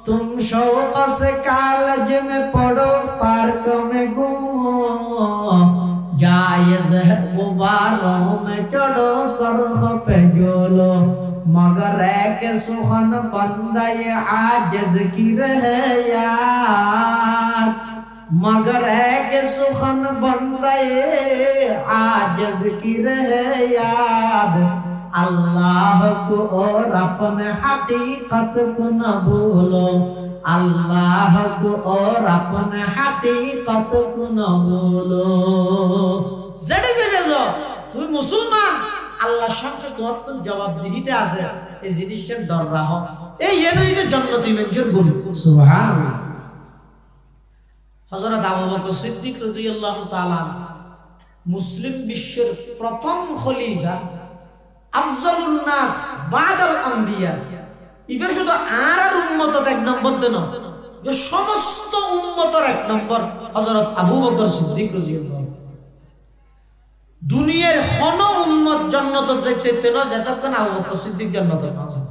तुम शौक से कॉलेज में पढ़ो पार्क में घूमो जायज है गुब्बारों में चढ़ो सरख पे झूलो मगर एक सुखन बंदा ये आजिज की रहे यार मगर एक सुखन बंदा ये आजिज की रहे याद अल्लाह को और अपने हकीकत को न भूलो अल्लाह को और अपने हकीकत को न भूलो जड़े जड़े जो तुम मुसलमान আল্লাহর সামনে তোমার তো জবাবদিহিতে আছে এই জিনিসের ডর রাখো এই এনেই তো জান্নাতি মানুষের গুণ সুবহানাল্লাহ হযরত আবু বকর সিদ্দিক রাদিয়াল্লাহু তাআলা মুসলিম বিশ্বের প্রথম খলিফা আফজালুন নাস বাদাল আম্বিয়া ইবে শুধু আর উম্মতত এক নম্বর দেন যে সমস্ত উম্মতের এক নম্বর হযরত আবু বকর সিদ্দিক রাদিয়াল্লাহু দুনিয়ার কোন উম্মত জান্নাতে যাইতে না যতক্ষণ আবু বকর সিদ্দিক জান্নাতে না যায়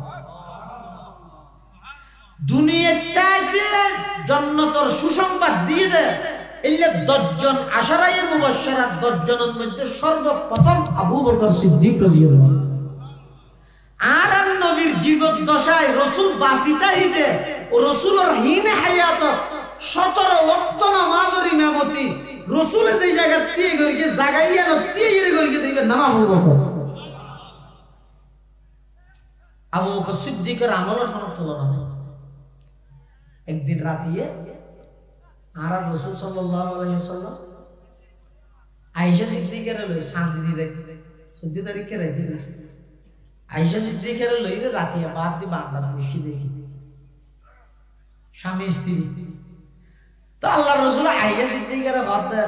দুনিয়াতে জান্নাতের সুসংবাদ দিয়ে দেয় এই 10 জন আশারায়ে মুবাশশারাত 10 জনের মধ্যে সর্বপ্রথম আবু বকর সিদ্দিক রাদিয়াল্লাহু আর নবীর জীবদ্দশায় রাসূল বাসিতাহিতে ও রাসূলের হিনে হায়াতত 17 ওয়াক্ত নামাজের ইমামতি রাসূলে যেই জায়গা দিয়ে গরিকে জাগাইয়া ন দিয়ে গরিকে দিবেন নাম আবু বকর সিদ্দিকের আমলের কোনো তুলনা নেই একদিন রাতে আর রাসূল সাল্লাল্লাহু আলাইহি ওয়াসাল্লাম আয়েশা সিদ্দিকের লই শান্তি দিলে 14 তারিখে রাতে আয়েশা সিদ্দিকের লই রাতে বাদ দি বাংলা বসে দেখি স্বামী স্ত্রী তো আল্লাহর রাসূল আয়েশা সিদ্দিকের কথা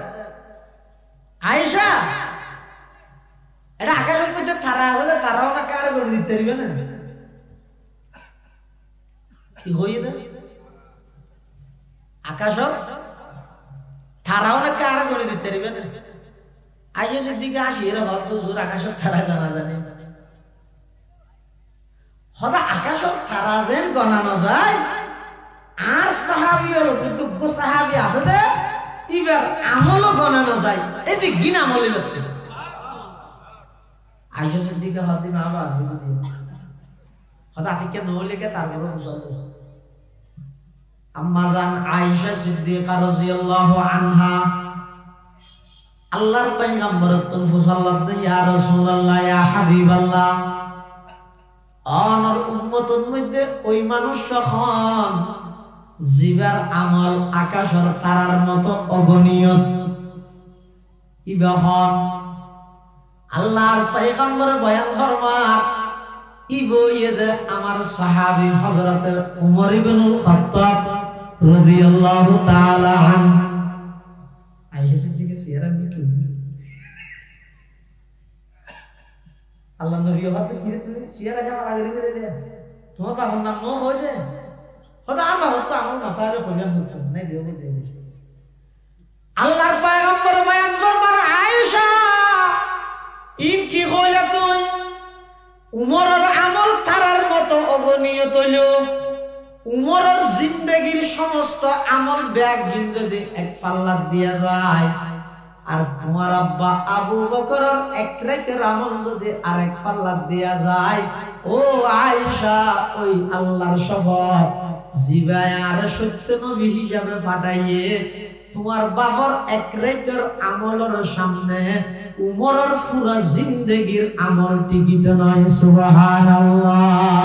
আয়েশা এটা আকাশের মধ্যে তারা আছে তারাও না কার গলি দিতে পারবে না কি হইয়ে দে আকাশর তারাও না কার গলি দিতে পারবে না আয়েশা সিদ্দিকা আসি এর হয়তো জোর আকাশের তারা জানা জানে হদা আকাশর তারা যেন গণানো যায় আর সাহাবীর দুগ্গ সাহাবী আছে দে ইবার আমলও গণানো যায় এতে গিন আমলে লাগতে আয়েশা সিদ্দিকা ফাতিমা আওয়াজ দিল হদা আতিকে নইলে কে তারপর হুসাল আম্মা জান আয়েশা সিদ্দিকা রাদিয়াল্লাহু আনহা আল্লাহর পয়গম্বর সাল্লাল্লাহু ইয়া রাসূলুল্লাহ ইয়া হাবিবাল্লাহ আমার উম্মতের মধ্যে ওই মানুষ যখন জিবার আমল আকাশের তারার মতো অগণীয় ইবহন আল্লাহর পয়গম্বর বয়ান ফরমান ইবইয়েদে আমার সাহাবী হযরত উমর ইবনুল খাত্তাব রাদিয়াল্লাহু তাআলা আন আয়েশা সিদ্দিকা সিয়ারা কি আল্লাহ নবী হতে কি তুমি সিয়ারা যাওয়ার আগে রে দে তোমার বাবার নাম নো হই দে হদা আমার হতো আমার মাথায় কইলাম হতো নাই দিও দে আল্লাহর পয়গম্বর বয়ান ফরমান আয়েশা ইন কি কইলা তুই উমরের আমল তারার মতো অগণীয় তৈল উমরের জিন্দেগীর সমস্ত আমল ব্যাগিন যদি এক পাল্লাত দিয়া যায় আর তোমার আব্বা আবু বকরের এক রাতের আমল যদি আরেক পাল্লাত দিয়া যায় ও আয়েশা ওই আল্লাহর শপথ জিবায় আর সত্য নবী হিসাবে ফাটাইয়ে তোমার বাবার এক রাতের আমলের সামনে উমরের পুরা জিন্দেগীর আমল টিকিত নয় সুবহানাল্লাহ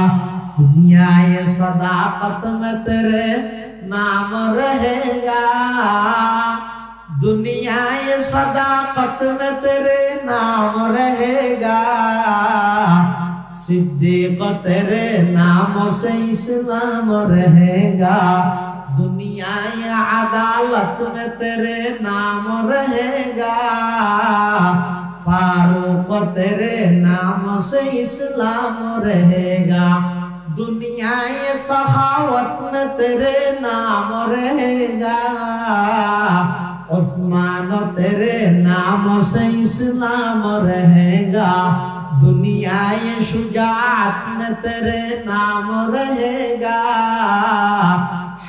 दुनिया ये सदाकत में तेरे नाम रहेगा दुनिया ये सदाकत में तेरे नाम रहेगा सिद्दीक तेरे नाम से इस्लाम रहेगा दुनिया ये अदालत में तेरे नाम रहेगा फारूक तेरे नाम से इस्लाम रहेगा दुनिया ये सखावत में तेरे नाम रहेगा उस्मान तेरे नाम से इस्लाम रहेगा दुनिया ये शुजाअत में तेरे नाम रहेगा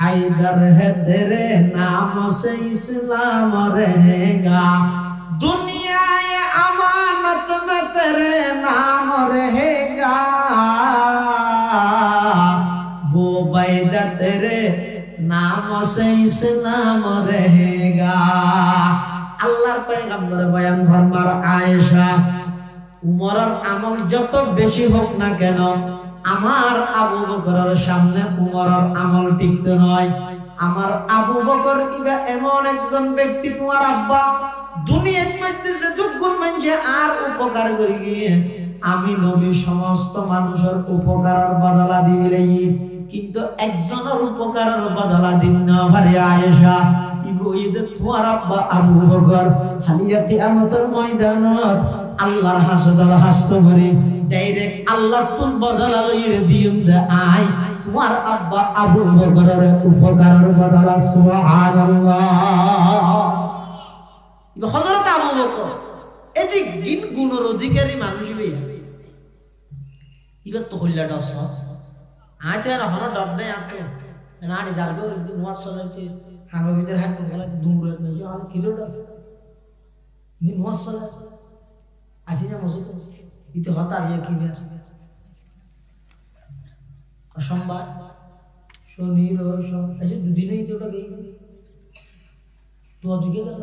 हैदर है तेरे नाम से इस्लाम रहेगा दुनिया ये अमानत में तेरे नाम रहेगा वो बैदा तेरे नाम से इस्लाम रहेगा আল্লাহর পয়গম্বর বয়ান ফরমার আয়েশা উমরের আমল যত বেশি হোক না কেন আমার আবু বকরের সামনে উমরের আমল টিকতে নয় আমার আবু বকর ইবা এমন একজন ব্যক্তি তোমার আব্বা দুনিয়ার মধ্যে যে দুগুণ মানুষে আর উপকার করি গিয়ে আমি নবী সমস্ত মানুষের উপকারের বদলা দিবিলে কিন্তু একজনের উপকারের বদলা দিন না পারে আয়েশা ইবো ঈদ তোমার আব্বা আবু বকর হালিয়া কিয়ামতের ময়দানত আল্লাহর হাসদর হাসত করে ডাইরেক্ট আল্লাহ তুল বদলা লইরে দিম দে আয় তোমার আব্বা আবু বকরের উপকারের বদলা সুবহানাল্লাহ ইবো হযরত আবু বকর এদিক দিন গুণের অধিকারী মানুষ ইবা তো হইলাটা সব আতে না হন ডট নাই আপনি নাড়ি জারগো নোয়াজ চলাইছে হাঙ্গো ভিতর হাত গলা দূরে নেই আর কিলোটা নি নোয়াজ চলা আসি না মসজিদ ইতে হতা যে কিনা সোমবার শনি রবি সোমবার দুদিনেই তো ওটা গই তো দুগে গেল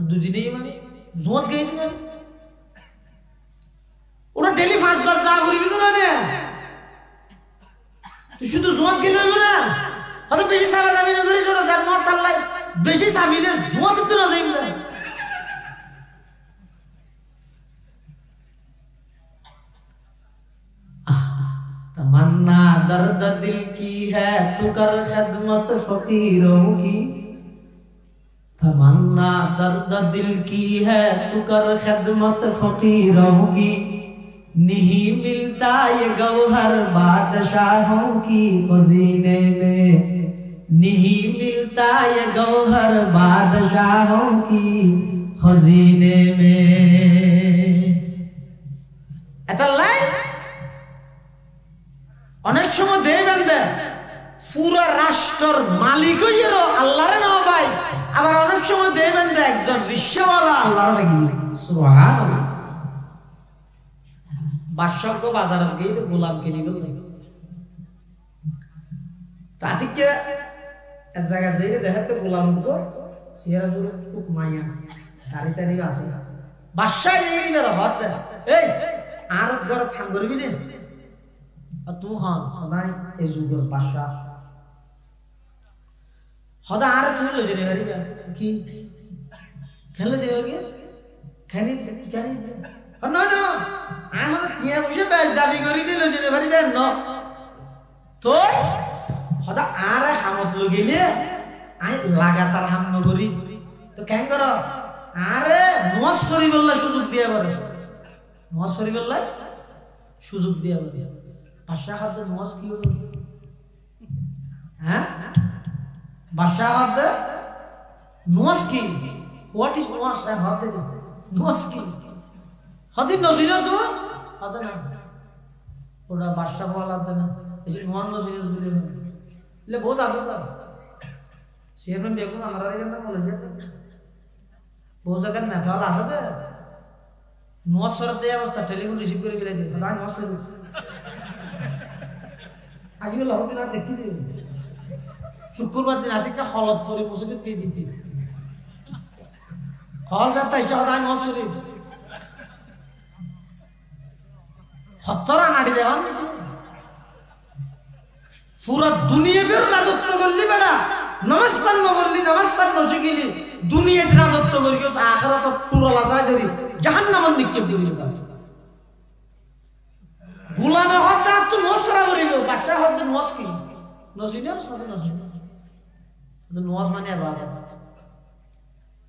দুদিনেই মানে জোত গই না ওরা ডেলি 5 বার যা করিবি না না শুধু জোত গেল না হয়তো বেশি সাবা যাবি না করে চলে যার মস্ত আল্লাহ বেশি সাবি যে জোত তো না যাইম না तमन्ना दर्द दिल की है तू कर खिदमत फकीरों की तमन्ना दर्द दिल की है तू कर खिदमत फकीरों की नहीं मिलता ये गौहर बादशाहों की खजीने में नहीं मिलता ये गौहर बादशाहों की खजीने में अतल्लाई অনেক সময় দেবেন দে পুরো রাষ্ট্রের মালিক হইরো আল্লাহর না ভাই আবার অনেক সময় দেবেন দে একজন রিকশাওয়ালা আল্লাহর লাগি সুবহানাল্লাহ বাদশাহকে বাজারে গিয়ে তো গোলাম কিনি বললেন তাতিকে এক জায়গা যেয়ে দেখাতে গোলাম সিয়ারা খুব মাইয়া দাঁড়ি তাড়ি আছে বাসায় এই বের হত এই আর ঘর থাম করবি না তু হন নাই এই যুগের বাসা হদা আর তুই লজে নে হারিবা কি খেলে যে কি খানি খানি না না আমার টিয়া বুঝে বেশ দাবি করি দিল যে হারিবা ন তো হদা আর হামত লগিলে আই লাগাতার হাম করি তো কেন কর আরে নমাজ পড়ি বললে সুযোগ দিয়া পারে নমাজ পড়ি বললে সুযোগ দিয়া পারে বাদশা হাতে নমাজ কি হলো হ্যাঁ বাদশা হাতে নমাজ কি হোয়াট ইজ নমাজ হাতে নমাজ কি হাতে নসিল তো হাতে না ওটা বাদশা বলা না এই নমাজ নসিল তুলে ले बहुत आसान था शेर में बेगुन हमारा ही करना बोले जाए बहुत जगह ना था वाला आसान था नॉस शरत है बस टेलीफोन रिसीव करे चले थे पता नॉस शरत आज भी लाहौर दिन देखी थी शुक्रवार दिन आते क्या हालत थोड़ी मुसीबत की दी थी हाल जाता है चाहता नॉस शरत हत्तरा नाड़ी दे हम पूरा दुनिया में राजत्व कर ली बेटा नमस्कार न कर ली नमस्कार न शिखिली दुनिया में राजत्व कर के उस आखिरत तो पूरा लासाय दरी जहन्नम में निकल दरी बेटा गुलाम होता तो नौसरा करी लो बादशाह होता नौस की नौसिने सब नौसिने तो नौस माने इबादत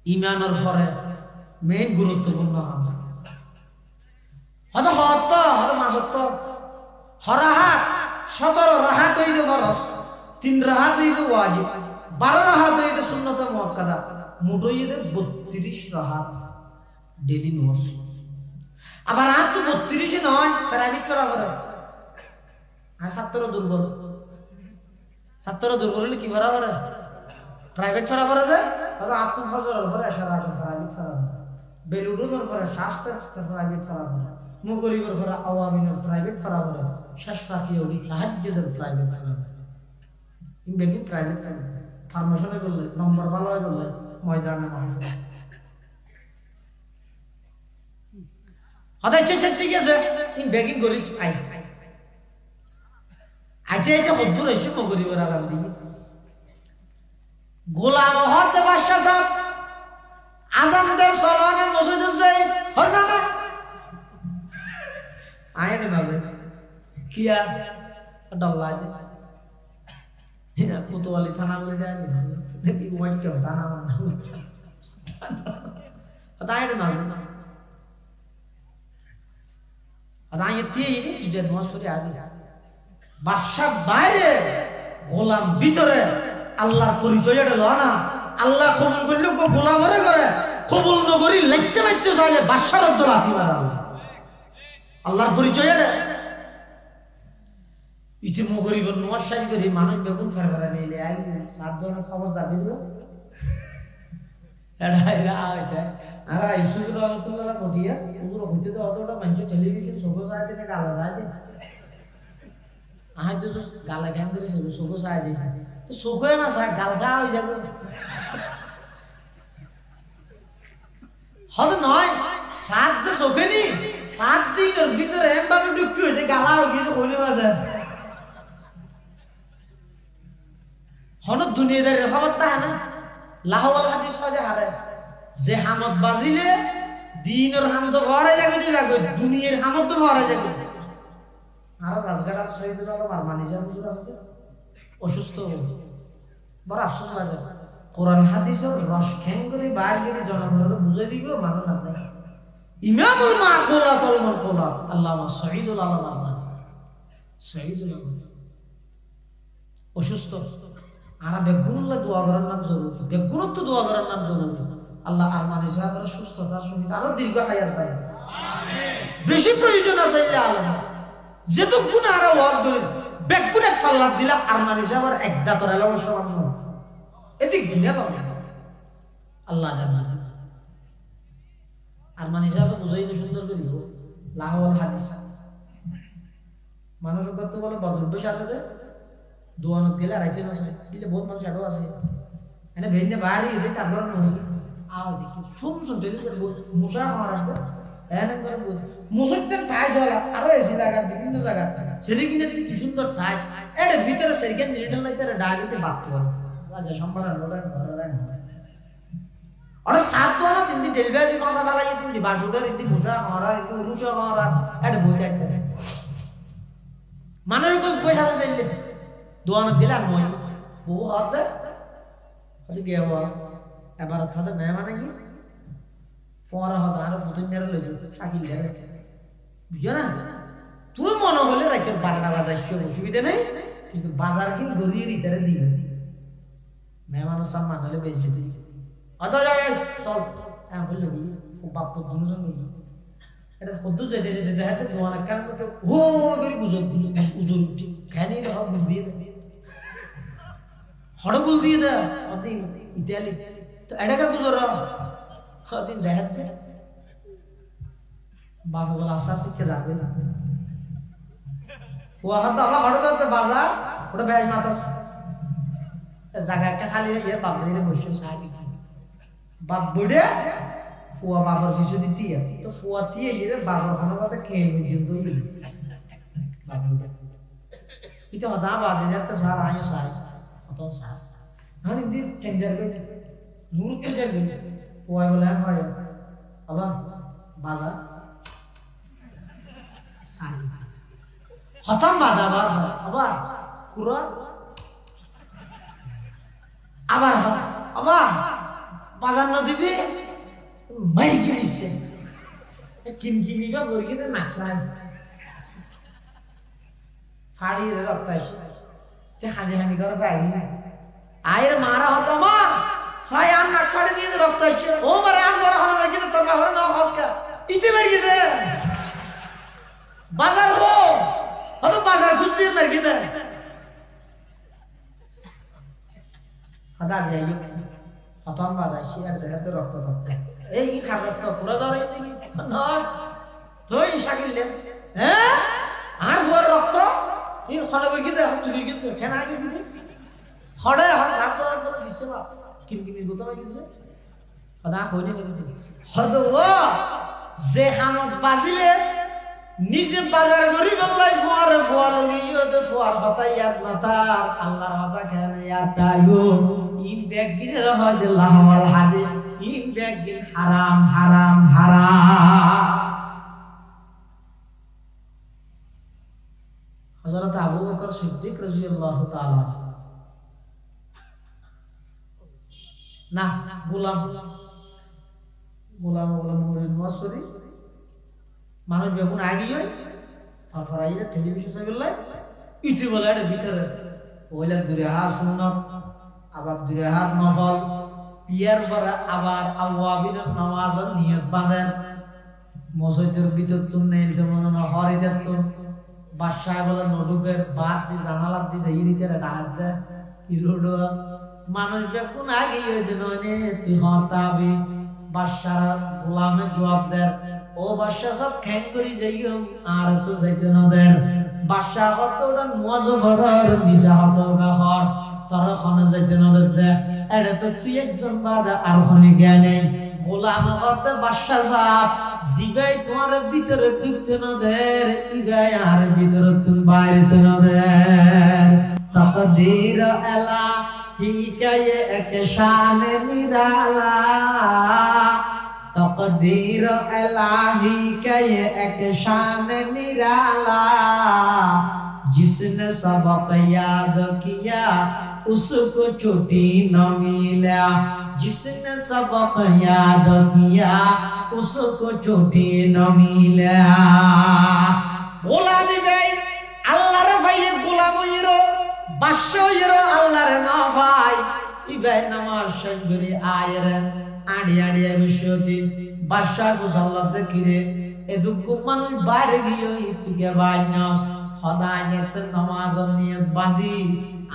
ईमान और फरे मेन गुरुत्वपूर्ण होता हर मासत्ता हराहात 17 রাহাত হইলে ফরজ 3 রাহাত হইলে ওয়াজিব 12 রাহাত হইলে সুন্নাত মুআক্কাদা মোট হইলে 32 রাহাত ডেইলি নমাজ আবার রাত তো 32 নয় প্রাইভেট করা পড়ে আর ছাত্র দুর্বল হলে কি করা পড়ে প্রাইভেট করা পড়ে যে তাহলে আত্ম ফজরের পরে এশার আগে প্রাইভেট করা বেলুডুর পরে শাস্ত্র প্রাইভেট করা পড়ে মুগরিবের পরে আওয়ামিনের প্রাইভেট করা পড়ে শেষ রাতে ওই তাহাজ্জুদের প্রাইভেট করা ইনবেকি প্রাইভেট ফার্মেশনে বললে নম্বর ভালো হয় বললে ময়দানে মাহফিল হঠাৎ শেষ ঠিক আছে ইনবেকি করিস আইতে হদ্দুর এসে মুগরিবের আগাম দিয়ে গোলাম হতে বাদশা সাহেব আজানদের সলানে মসজিদে যাই হয় না না আয় না किया डल्ला दे हिना कोतवाली थाना में जाए देखी वो क्यों थाना में बताए ना अदा ये थी ये तुझे मौसरी आ गई बादशाह বাইরে গোলাম ভিতরে আল্লাহর পরিচয়টা লো না আল্লাহ কবুল করলে গো গোলামরে করে কবুল ন করি লাগতে লাগতে চাইলে বাদশার দলাতি মারা আল্লাহর পরিচয়টা ইতি মুগরিব নওয়াজ শাহী করে মানুষ বেগুন ফেরফেরা নিলে আই সাত ধরনের খবর যাবে তো এরা আইতা আর ইসুর রহমাতুল্লাহ পটিয়া হুজুর হইতে তো অতটা মানুষ টেলিভিশন সোগো সাইতে না গালা সাইতে আই তো গালা গান করে সোগো সাইতে তো সোগো না সা গালগা হই যাবে হদ নয় সাত দে সোগেনি 7 দিনের ভিতরে এমভাবে ঢুকি হইতে গালা হই গিয়ে কইলে বাদে হন দুনিয়াদারের খবর তা না লাহওয়াল হাদিস সাজে হারে যে হামদ বাজিলে দিনের হামদ ঘরে যাবে দুনিয়ার হামদ তো ঘরে যাবে আর রাজগাড়ার শহীদ হলো মারমানিজার হুজুর আছে অসুস্থ বড় আফসোস লাগে কোরআন হাদিসের রস খেং করে বাইরে গিয়ে জনগণকে বুঝাই দিব মানুষ না ইমামুল মাকুলাতুল মাকুলাত আল্লামা সঈদুল আলম সঈদুল অসুস্থ আরা বেগুনুল্লাহ দোয়া করার নাম জরুরি বেগুনত্ব দোয়া করার নাম জরুরি আল্লাহ আরমানি সাহেবের সুস্থতার সহিত আরো দীর্ঘ হায়াত পায় আমিন বেশি প্রয়োজন আছে আল্লাহ যেতক্ষণ আরো ওয়াজ করে বেগুনে ফাল্লার দিলা আরমানি সাহেবের এক দাঁতর এলাম সমান সমান এদিক গিলা পাবে আল্লাহ জানে আরমানি সাহেব বুঝাইতে সুন্দর করে লাহওয়াল হাদিস মানুষের কত বলে বদরবেশ আছে দোয়ানত গেলে রাইতে না দিলে বহুত মানুষ আডো আছে এটা ভেন্নে বাড়ি এদের তারপর নয় আও দেখি শুন টেলিভিশন মুসা আমার আসবে এনে করে বল মুসুরতে টাইস হলা আরো এসি জায়গা বিভিন্ন জায়গা সেদিকে কি সুন্দর টাইস এর ভিতরে সেরকেন মিনিটাল লাইতে ডালিতে বাত করে রাজা সম্মানের লোটা ঘরে ওরা সাত দোয়ানা তিন দিন টেলিভিশন কথা বলাই তিন দিন বাসুডার ইতি মুসা মারা ইতি উরুসা মারা এটা বইতে একটা মানুষ কই পয়সা দিলে দোয়ানত গেলে আর মই ও হাতে আদি গেওয়া এবার তাদের মেহমান আই ফোরা হতা আর ফুতুন নেরে লইছো শাকিল ধরে বুঝছ না তুই মনে হলে রাতের 12টা বাজাইছো অসুবিধা নেই কিন্তু বাজার কিন গরিয়ে নিতে দিবে মেহমানের সামনে চলে বেঁচে তুই অত যায় চল হ্যাঁ বললো কি বাপ দুজন এটা কত যেতে যেতে দেখতে দোয়ানা কান মতো হো করে বুঝত দি উজুর খানি রে হল দিয়ে হড়গুল দিয়ে দে অদিন ইতালি তো এটাকে গুজর অদিন দেখতে বাপ বলা আশা শিখে যাবে না ফুয়া হাত আবার হড় যাতে বাজার ওটা বেশ মাথা জায়গা একটা খালি এর বাপ ধরে বসে সাহায্য বাপ বুড়ে ফুয়া বাবার কিছু দিতে তো ফুয়া দিয়ে এর বাবার খানা কথা খেয়ে পর্যন্ত এটা হতা বাজে যাতে সার আয় সার অত সার মানে দিন টেন্ডার করে নূর কে যাবে ফুয়া বলে হয় আবার বাজার সার হতাম বাজাবার আবার কুরা আবার আবার বাজার না দিবি মাই গিয়েছে কিনকিনি বা বর্গিতে নাচা ফাড়ি রে রক্ত আসে তে হানি হানি করে তাই আয়ের মারা হতো মা ছাই আর নাক ফাড়ি দিয়ে রক্ত আসছে ও মারে আর বড় হলো বর্গিতে তোর বাবার না খসকা ইতে বর্গিতে বাজার হো হতো বাজার খুঁজছে বর্গিতে হতা যাই খতম বাদাসি আর দেখাতে রক্ত থাকতে এই কি খাবার তো পুরো জ্বর এই না তুই শাকিল লে হ্যাঁ আর ভোর রক্ত এই খড়া করে দিতে তুই কি কেন আগে দিতে খড়া আর সাত করে দিচ্ছে না কিনকিনি গোতা গেছে খদা কইনি হদো যে হামত বাজিলে নিজে বাজার করি বললাই ফোয়ারে ফোয়ার গিয়ে তো ফোয়ার কথা ইয়াদ না তার আল্লাহর কথা কেন ইয়াদ তাইবো ইন বেগিন হয় লাহওয়াল হাদিস ইন বেগিন হারাম হারাম হারাম হযরত আবু বকর সিদ্দিক রাদিয়াল্লাহু তাআলা না গোলাম মুরিদ মাসরি মানুষ বেগুন আগি হয় ফরফরাইলে টেলিভিশন চাইলে ইতি বলে এর ভিতরে ওইলা দূরে হাত সুন্নাত আবার দূরে হাত নফল ইয়ার পরে আবার আওয়াবিন নামাজ নিয়ত বাঁধেন মসজিদের ভিতর তো নেই তেমন হরিদের তো বাদশাহ বলে নডুকের বাদ দি জানালার দি যাই রিতে ডাক দে ইরোড মানুষ বেগুন আগি হয় দিন তুই হতাবি বাদশাহ গোলামে জবাব দেন ও বাদশাহ সব খ্যাং করি যাইও আর তো যাইতে না দেন বাদশাহ কত ওটা মুয়াজ্জফার মিসা হতো গাহর তারা খানে যাইতে না দে এটা তো তুই একজন বাদা আর খানে জ্ঞান নেই গোলাম হতে বাদশাহ সাহেব জিবাই তোমার ভিতরে ঢুকতে না দে ইবাই আর ভিতরে তুমি বাইরে না দে তাকদীর আলা হি কায়ে এক শান নিরালা तकदीर इलाही का ये एक शान निराला जिसने सबक याद किया उसको छुट्टी न मिला जिसने सबक याद किया उसको छुट्टी न मिला গোলামি ভাই আল্লাহর ভাইয়ে গোলাম হইরো বাদশা হইরো আল্লাহর না ভাই ইবাই নামাজ শেষ করে আয়রে আড়ি আড়ি বিশ্বতি বাদশা গোসাল্লাহ দেখিরে এ দুঃখ মানুষ বাইরে গিয়ে তুই বাইনাস সদায় যেতে নামাজ নিয়ত বাঁধি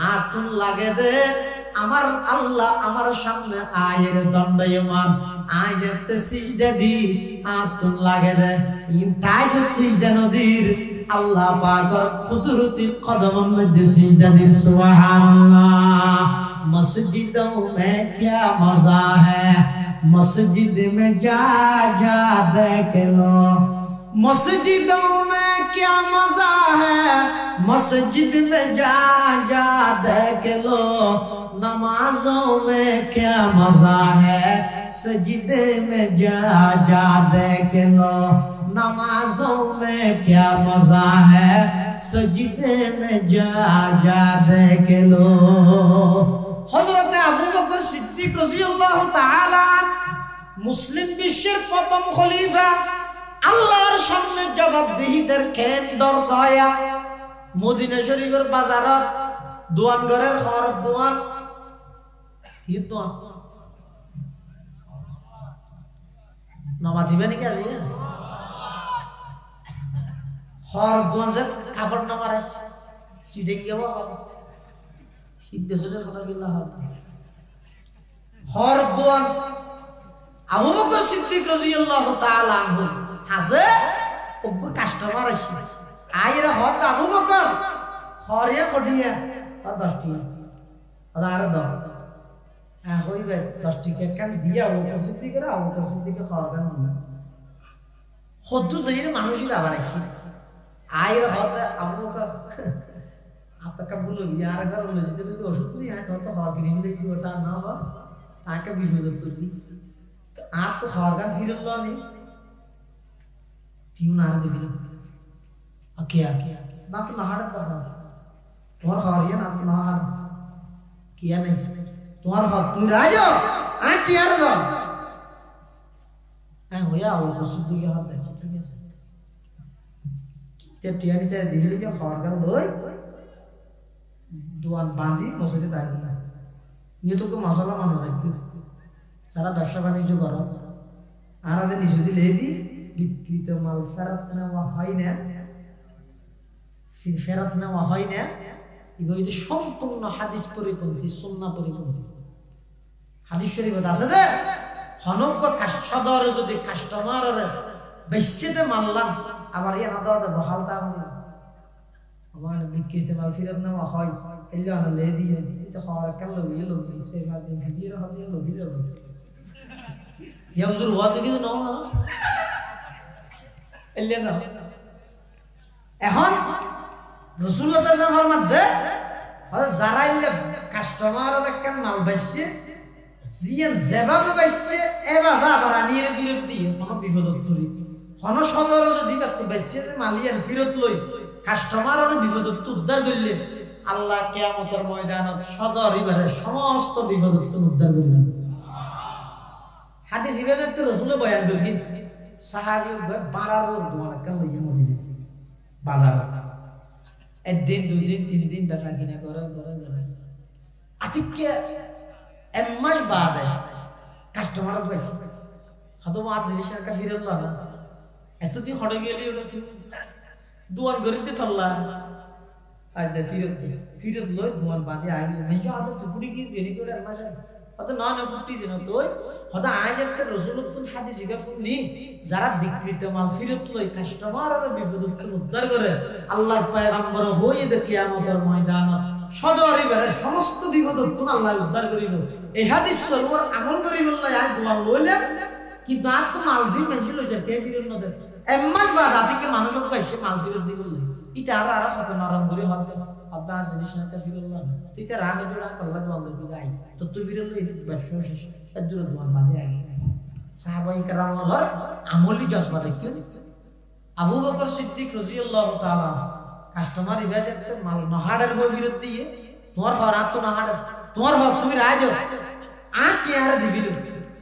আতুন লাগে দে আমার আল্লাহ আমার সামনে আয়ের দণ্ডায়মান আয় যেতে সিজদা দি আতুন লাগে দে ইন টাইস সিজদা নদীর আল্লাহ পাকের কুদরতি কদমের মধ্যে সিজদা দিন সুবহানাল্লাহ মসজিদों में क्या मजा है मस्जिद में जा जा देख लो मस्जिदों में क्या मजा है मस्जिद में जा जा देख लो नमाजों में क्या मजा है सजदे में जा जा देख लो नमाजों में क्या मजा है सजदे में जा जा देख लो हजरत अबू बकर सिद्दीक রাদিয়াল্লাহু তাআলা মুসলিম বিশ্বের প্রথম খলিফা আল্লাহর সামনে জবাবদিহিতার কেন্দ্র ছায়া মদিনা শরীফের বাজারত দোয়ান ঘরের খরচ দোয়ান কি দোয়ান নমাধিবে নাকি আছে হর দোয়ান যে কাপড় নামার সিটে কি হবে সিদ্ধ চলের কথা গিলা হর দোয়ান আবু বকর সিদ্দিক রাদিয়াল্লাহু তাআলা আনহু আছে ওগো কাস্টমার আছে আইরা হর আবু বকর হরিয়া কটিয়া 10 টাকা আর দাও হ্যাঁ হইবে 10 টাকা কান দিয়া আবু বকর সিদ্দিকের আবু বকর সিদ্দিকে খাওয়ার গান দিয়া হদ্দু যাইরে মানুষই আবার আসি আইরা হর আবু বকর আপনাকে বলো ইয়ার ঘর হলো যেতে যদি ওষুধ নিয়ে আয় তো হওয়ার কিনে মিলে কি ওটা না হওয়া তাকে বিপদ তুলবি আর তো হওয়ার গান ফিরল নেই টিউ না দিবি আকে আকে না তো নাহাড় দাও তোমার হরিয়া না তো নাহাড় কিয়া নেই তোমার হক তুমি রাজো আর টিয়ার দাও হ্যাঁ হইয়া ওর ওষুধ দিয়ে হাত দেখো ঠিক আছে তে টিয়ানি তে দিলি যে হওয়ার গান লই দোয়ান বাঁধি মসজিদে দাঁড়িয়ে ইয়ে তো মশলা মানো রাখবি যারা ব্যবসা বাণিজ্য করো আর আজ নিষেধি লেদি বিকৃত মাল ফেরত নেওয়া হয় না ফেরত নেওয়া হয় না এভাবে যদি সম্পূর্ণ হাদিস পরিপন্থী সুন্নাহ পরিপন্থী হাদিস শরীফে আছে যে হনব্য সদরে যদি কাস্টমারের বেশিতে মানলাম আবার ইয়া না দাও বহাল তা আমার বিকৃত মাল ফেরত নেওয়া হয় এলে না লেদি এটা খাওয়ার কাল লগে লগে সেই মাস দিন ভিডিও হাতে লগে লগে ইয়া হুজুর ওয়াজ কি নাও না এলে না এখন রাসূলুল্লাহ সাল্লাল্লাহু আলাইহি ওয়াসাল্লাম ফরমাতে যারা ইলে কাস্টমারের একটা মাল বেচছে জিয়ান যেভাবে বেচছে এভাবে আবার আনিয়ে ফেরত দিয়ে কোনো বিপদত ধরি কোন সদর যদি ব্যক্তি বেচছে মালিয়ান ফেরত লই কাস্টমারের বিপদত উদ্ধার করলে আল্লাহ কিয়ামতের ময়দানত সদর ইবারে সমস্ত বিপদত উদ্ধার করলেন হাদিস ইবারে তো রাসূল বয়ান করেন সাহাবী বাড়ার দোয়ান কাল লইয়া মদিনা বাজার একদিন দুই দিন তিন দিন বেচা কিনা করে আতিকে এক মাস বাদে কাস্টমার বেশি হয়তো আজ জিনিসের একটা ফিরল না এতদিন হড়ে গেলি ওটা দোয়ান গরিতে থল্লা আজ ফিরত লই দোয়ান বাঁধে আইলে মেজো আদত তো ফুড়ি গিয়ে বেনি করে আর মাসে হয়তো না না ফুটি দিন তো হয়তো আজ একটা রাসূলুল্লাহ হাদিস শিখা ফুটনি যারা বিকৃত মাল ফিরত লই কাস্টমারের বিপদ উদ্ধার করে আল্লাহর পয়গম্বর হয়ে দে কিয়ামতের ময়দানত সদরে বেরে সমস্ত বিপদ আল্লাহ উদ্ধার করিল এই হাদিস সরওয়ার আমল করি বললাই আজ দোয়া লইলে কিন্তু আর তো মাল জি মেনছিল যে কে ফিরত না দে এম্মাস বাদ আদিকে মানুষক কইছে মাল ফিরত দি বললে ইতা আর কত নরম করে হবে আদা জিনিস না কা ফিরত না তুই তে রাগে দিলা আল্লাহ দোয়া দি যাই তো তুই ফিরত লই ব্যবসা শেষ এদুর দোয়া বাদে আগে সাহাবাই کرامর আমলি জজবা দেখিও আবু বকর সিদ্দিক রাদিয়াল্লাহু তাআলা কাস্টমার ইবাজতে মাল নহাড়ের হয়ে ফিরত দিয়ে তোমার হরাত তো নহাড় তোমার হক তুই রাজো আর কি আর দিবিল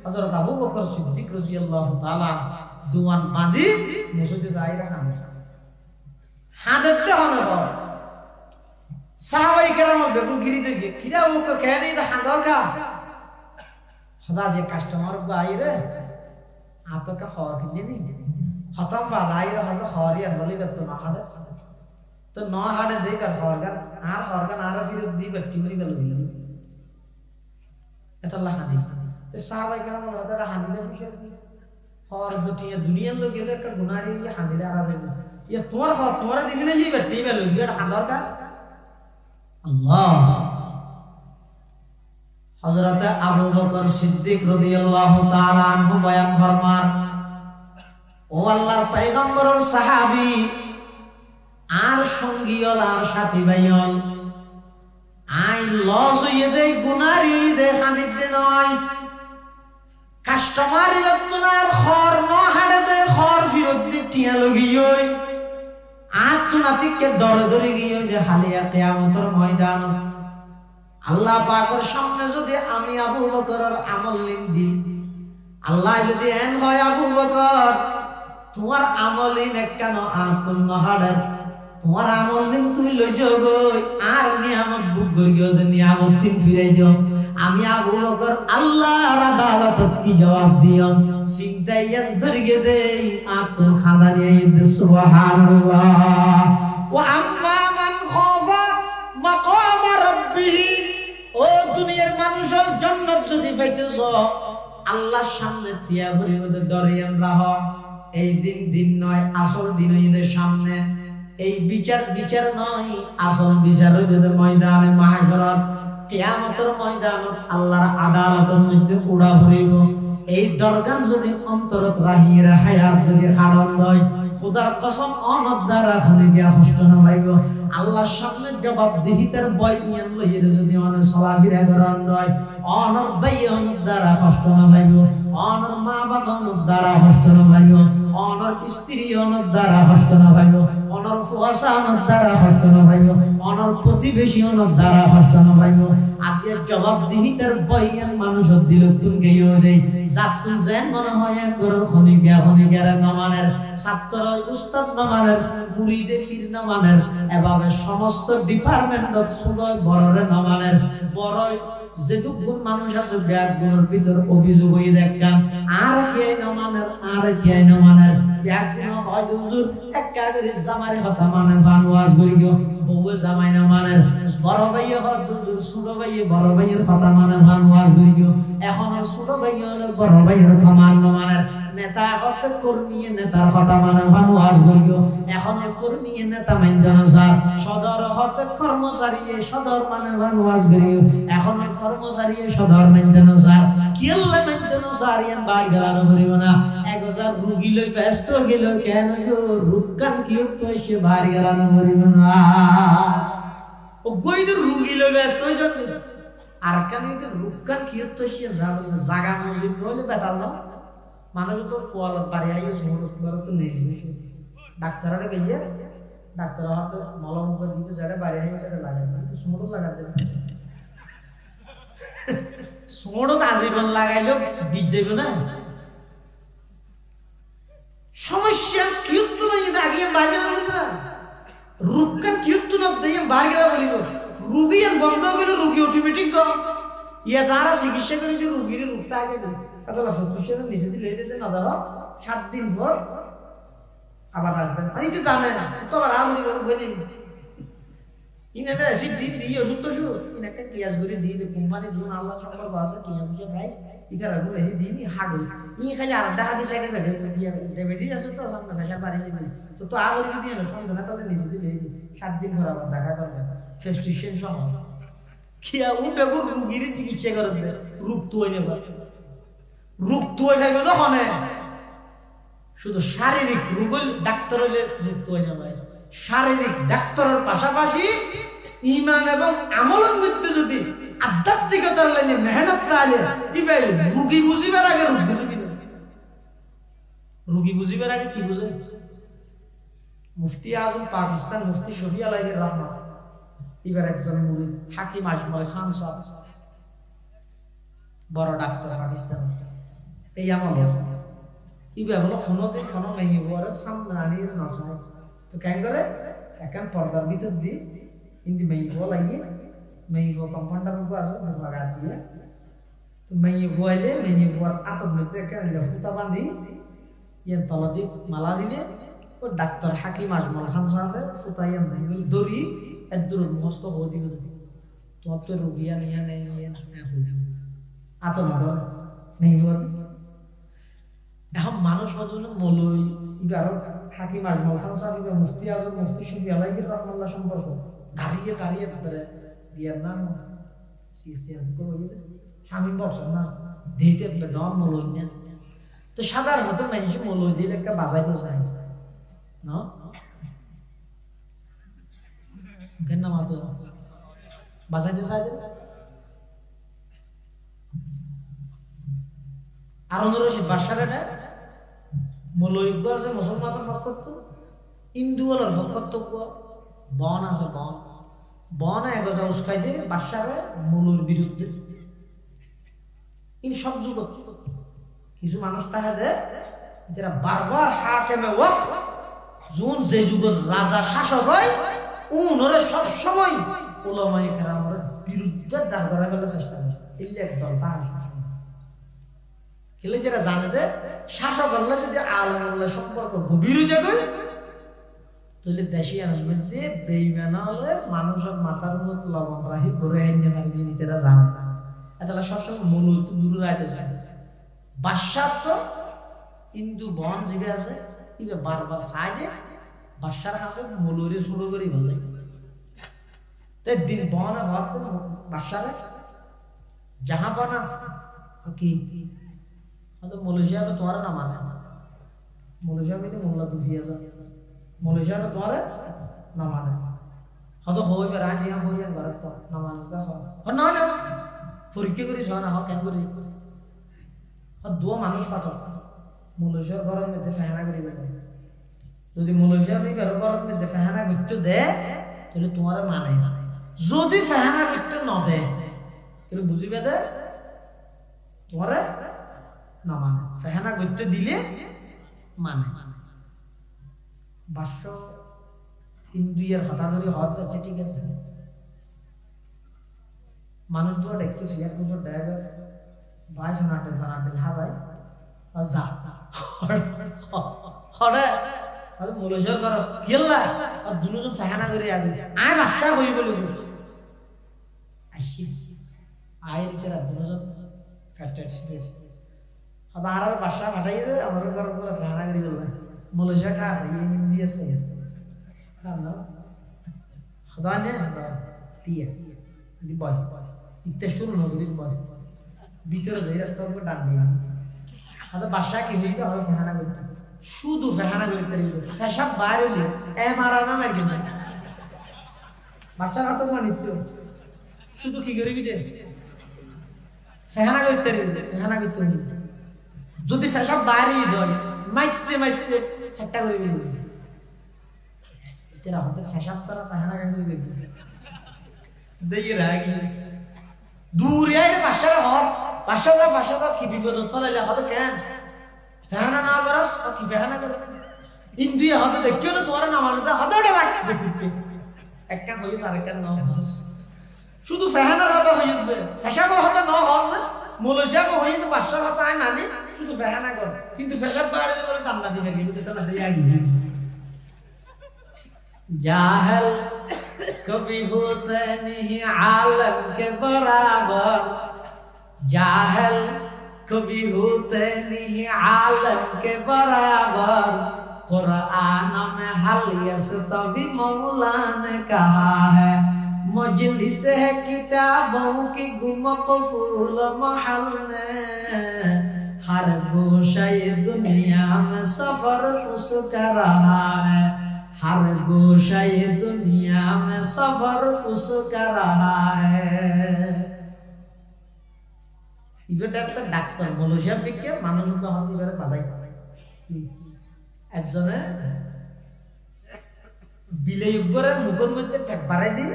হযরত আবু বকর সিদ্দিক রাদিয়াল্লাহু তাআলা দোয়ান বাঁধি মসজিদে দায়রা খানে হাদতে হলো সাহাবাই کرام বেগুন গিরি দে কিরা মুখ কেনে দা হাদর কা খোদা যে কাস্টমার গায়রে আতকা খাওয়া কিনে নি খতম বালাইরা হলো খরিয়া বলি তো না হাড়ে তো ন হাড়ে দেখ আর হরগান আর ফিরত দি ব্যক্তি মরি গেল এত আল্লাহ হাদিস তো সাহাবাই کرام ওরা হাদিসের বিষয় হর দুটিয়া দুনিয়ার লোক গেলে একটা গুনারি হাদিলে আর ইয়া তোমার দিবি না যাইবে টিবে লইবি আর খান দরকার আল্লাহ। হযরত আবু বকর সিদ্দিক রাদিয়াল্লাহু তাআলা আনহু বয়ান ফরমান, ও আল্লাহর পয়গম্বরের সাহাবী আর সঙ্গীয়ল আর সাথী ভাইয়ল, আই লস হইয়ে দেই গুনারি দে খানিতে নয়, কাস্টমার ইবতুনার খর ন হাড়ে দে খর ফিরত দি টিয়া লগিয়ই আত তুনাতিকে ডরে ধরে গিয়ে যে হালিয়া কিয়ামতের ময়দান আল্লাহ পাকের সামনে যদি আমি আবু বকরের আমল লিন দি, আল্লাহ যদি এন হয় আবু বকর তোমার আমল লিন কেন আর কোন হাড়ের তোমার আমল লিন তুই লই গই আর নিয়ামত বুক গইও দে নিয়ামত তিন ফিরাই দিও, আমি আবু বকর আল্লাহর আদালতত কি জবাব দিও সিজদাইয়ান ধরিয়ে দেই আর তোর খাদানি দে সুবহানাল্লাহ। ওয়া আম্মা মান খাফা মাকাম রাব্বিহি, ও দুনিয়ার মানুষের জান্নাত যদি পাইতেছ আল্লাহর সামনে তিয়া ভরিব ডরিয়ান রাহ, এই দিন নয় আসল দিন হইলে সামনে, এই বিচার নয় আসল বিচার হইলে ময়দানে মাহশরত কিয়ামতের ময়দানত আল্লাহর আদালতের মধ্যে উড়া ভরিব। এই দরগান যদি অন্তরত রাহিয়ে হায়াত যদি হারাম হয় খোদার কসম অনদ দ্বারা খুলে গিয়া কষ্ট না পাইব, আল্লাহর সামনে জবাবদিহিতার বই ইয়ান লইয়ে যদি অনেক চলাফেরা করান হয় অনর ভাই অনর দ্বারা কষ্ট না পাইব, অনর মা বাবা অনর দ্বারা কষ্ট না পাইব, অনর স্ত্রী অনর দ্বারা কষ্ট না পাইব, অনর ফুয়াশা অনর দ্বারা কষ্ট না পাইব, অনর প্রতিবেশী অনর দ্বারা কষ্ট না পাইব। আজকে জবাবদিহিতার বই ইয়ান মানুষের দিল তুম গেইও দেই জাতুন যেন মনে হয় এক গরুর খনিকের নমানের ছাত্র উস্তাদ নমানের মুরিদে ফির নমানের এভাবে সমস্ত ডিপার্টমেন্টত সুলয় বড়রে নমানের বড় যেটুকুন মানুষ আছে ব্যাগ গুলোর ভিতর অভিযোগ হয়ে দেখেন আর কি নমানের ব্যাগ গুলো হয় হুজুর একটা করে জামারি কথা মানে ফান ওয়াজ করি গো বউয়ে জামাই না মানে বড় ভাইয়ে হয় হুজুর ছোট ভাইয়ে বড় ভাইয়ের কথা মানে ফান ওয়াজ করি গো, এখন ছোট ভাইয়ে হলো বড় ভাইয়ের কথা মানে নেতা হতে কর্মী নেতার কথা মানে ফান ওয়াজ করি গো, এখন কর্মী নেতা মানজন স্যার সদর হতে কর্মচারী সদর মানে ফান ওয়াজ করি গো, এখন কর্মচারী সদর মানজন স্যার কিল্লা মানজন স্যার ইয়ান বার গেলানো করিব না 1000 রোগী লই ব্যস্ত গেল কেন গো রুকান কি তো সে বার গেলানো করিব না ও গইদের রোগী লই ব্যস্ত হই যাবে আর কেন এটা রুকান কি তো সে জায়গা মসজিদ বলে বেতাল না মানুষ তো কোয়ালত বাড়ি আইও সমস্ত তো নেই ডাক্তাররা গিয়ে ডাক্তার হাতে মলম করে দিবে যারা বাড়ি আইও সেটা লাগে কিন্তু সমস্ত লাগাতে সমস্ত আজীবন লাগাইলো বিষ যাবে না সমস্যা কিউত্তু নাই আগে বাইরে না রুকান কিউত্তু না দেই বাইরে বলিব রোগীর বন্ধ হইলো রোগী অটোমেটিক গো ইয়া দ্বারা চিকিৎসা করে যে রোগীর রোগটা আগে দেয় আদালা প্রেসক্রিপশন নিচে দিলে দিতে না দাও 7 দিন পর আবার আসবে আর এটা জানে তো আবার আমি বলি ইনাটা অ্যাসিড দিয়ে ওষুধ তো শুরু ইনাকে কিয়াস করে দিয়ে কোম্পানি জোন আল্লাহ সম্পর্ক আছে কিয়া বুঝে ভাই ইতার আগুন রেখে দিই হাগল ই খালি আর ডাহা দি সাইডে বেড়ে দিয়া ডায়াবেটিস আছে তো সামনে প্রেসার বাড়ি যাবে তো আগর দিয়ে না সন্ধ্যা না তাহলে নিচে দিলে 7 দিন পর আবার দেখা করবে প্রেসক্রিপশন সহ কিয়া উঠে গো রোগীর চিকিৎসা করতে রূপ তো হই নেবা রূপ তো হই যাবে না হনে শুধু শারীরিক রোগ ডাক্তার হইলে রূপ তো হই না ভাই শারীরিক ডাক্তারের পাশাপাশি ঈমান এবং আমলের মধ্যে যদি আধ্যাত্মিকতার লাইনে মেহনত তাহলে ইবাই রোগী বুঝিবার আগে রোগ বুঝবি না রোগী বুঝিবার আগে কি বুঝে মুফতি আজম পাকিস্তান মুফতি শফি আলাইহির রহমান এবার একজন মুরিদ হাকিম আজমল খান সাহেব বড় ডাক্তার পাকিস্তান এই আমলে ইবা বলো কোনো মেয়ে বড় সামনে আনির নসাই তো কেন করে এখন পর্দার ভিতর দি কিন্তু মেয়ে বলাইয়ে মেয়ে কম্পাউন্ডার को আসে লাগা দিয়ে তো মেয়ে বলে মেয়ে বর আতর মধ্যে কেন ফুটা বাঁধি ইয়ান তলাদি মালা দিলে ও ডাক্তার হাকিম আজমল খান সাহেব ফুটাইয়ান দড়ি এদুর মুখস্থ হয়ে দিবে তোমার তো রোগিয়া নিয়ে নেই আতর মেয়ে বল এখন মানুষ কত মৌলই এবার হাকিম আজমল খান সাহেব মুফতি আজম মুফতি শফি আলাইহির রহমাল্লাহ সম্পর্ক দাঁড়িয়ে দাঁড়িয়ে বিয়ার নাম স্বামী বলছেন না দিতে ডর মৌলই না তো সাধারণত মানুষ মৌলই দিলে একটা বাজাইতে চায় না কেন না মাতো বাজাইতে চায় আর রশিদ বাদশার এটা মৌলবী আছে মুসলমানের ভোগ করতো হিন্দুগুলোর ভোগ করতো বন আছে বন এগোজা উস্কাই দিয়ে বাদশারে মৌলর বিরুদ্ধে ইন সব যুগ কিছু মানুষ তাহে দে যারা বারবার হাকেমে ওয়াক্ত জুন যে যুগের রাজা শাসক হয় উনরে সব সময় উলামায়ে কেরামের বিরুদ্ধে দাঁড় করার চেষ্টা করে এই একদল তাহার সবসময় খেলে যারা জানে যে শাসক আল্লাহ যদি আলেম আল্লাহ সম্পর্ক গভীর হয়ে যায় তাহলে দেশি আনন্দ দিয়ে বেইমানা হলে মানুষের মাথার মতো লবণ রাহি ভরে আইনে পারবি নিতেরা জানে তাহলে সবসময় মূল তো দূরে রাখতে চায় বাদশাহ তো হিন্দু বন জীবে আছে ইবে বারবার চায় যে বাদশার কাছে মূলরে শুরু করি বলে তাই দিন বনে ভাবতে বাদশারে যাহা বনা কি মৌলভী সাহেব তোমার না মানে মৌলভী সাহেব মোল্লা দুফি আছে মৌলভী সাহেব তোমার না মানে হয়তো হইবে রাজি হইয়া ঘরে তো না মানে না না পরীক্ষা করি না কেন করি দু মানুষ পাঠক মৌলভী সাহেব ঘরের মধ্যে ফেহানা করি যদি মৌলভী সাহেব ঘরের মধ্যে ফেহানা করতে দে তাহলে তোমার মানে যদি ফেহানা করতে না দে তাহলে বুঝিবে দে তোমার না মানে ফেহানা করতে দিলে মানে বাস্য ইন্দুয়ের হাতা ধরে হাত যাচ্ছে ঠিক আছে মানুষ দুটো দেখতেছি এক দুটো ড্রাইভার ভাই শোনাতে হ্যাঁ ভাই যা হরে মৌলজর কর খেললা আর দুজন ফেহানা করে আগে আয় বাসা হই বলে আসি আয় দিতে রাত দুজন ফ্যাক্টর শিখেছে আর বাসা পাঠাই দে আমার ঘর পুরো ফেহানা করে বললে মৌলজা খা এই নিম দিয়েছে খান না খদা নে দিয়ে দি বয় ইতে শুরু না করিস বয় ভিতরে যাই রাখতে হবে ডান দিয়ে আদা বাসা কি হইবে হয় ফেহানা করতে শুধু ফেহানা করতে রইল ফেসাব বাইরে হইলে এ মারা না মার কিনা বাসার হাতে মানিত শুধু কি করিবি দে ফেহানা করতে রইল ফেহানা করতে রইল যদি ফেসাব বাইরে হয় মাইতে মাইতে চেষ্টা করিবি তেরা হাতে ফেসাব ছাড়া ফেহানা কেন করিবি দেখি রাগি দূরে আইরে বাসার হর বাসা যা কি বিপদ চলাইলে হতে কেন ফেহানা না কর কি ফেহানা কর ইন্দুয়ে হতে দেখিও না তোমার না মানে হতে ওটা রাখবে দেখতে এক কান হইছে আরেক কান না শুধু ফেহানার হতে হইছে ফেসাবের হতে না হচ্ছে মৌলজাব হইতে বাসার হতে আই মানে শুধু ফেহানা কর কিন্তু ফেসাব বাইরে বলে টান্না দিবে কি এটা না দেয়া গিয়ে जाहल कभी होते नहीं आलम के बराबर जाहल कभी होते नहीं आलम के बराबर कुरान में हल यस्तवी मौला ने कहा है मजलिस है किताबों की गुमक़फूल महल में हर गोशे दुनिया में सफर उसका रहा है हर गोशे दुनिया में सफर उसका रहा है इबे डाक्टर मौलवी बिके মানুষ তো হাতে বেরে বাজাই একজনে বিলে উপরে মুখের মধ্যে ট্যাগ বাড়াই দি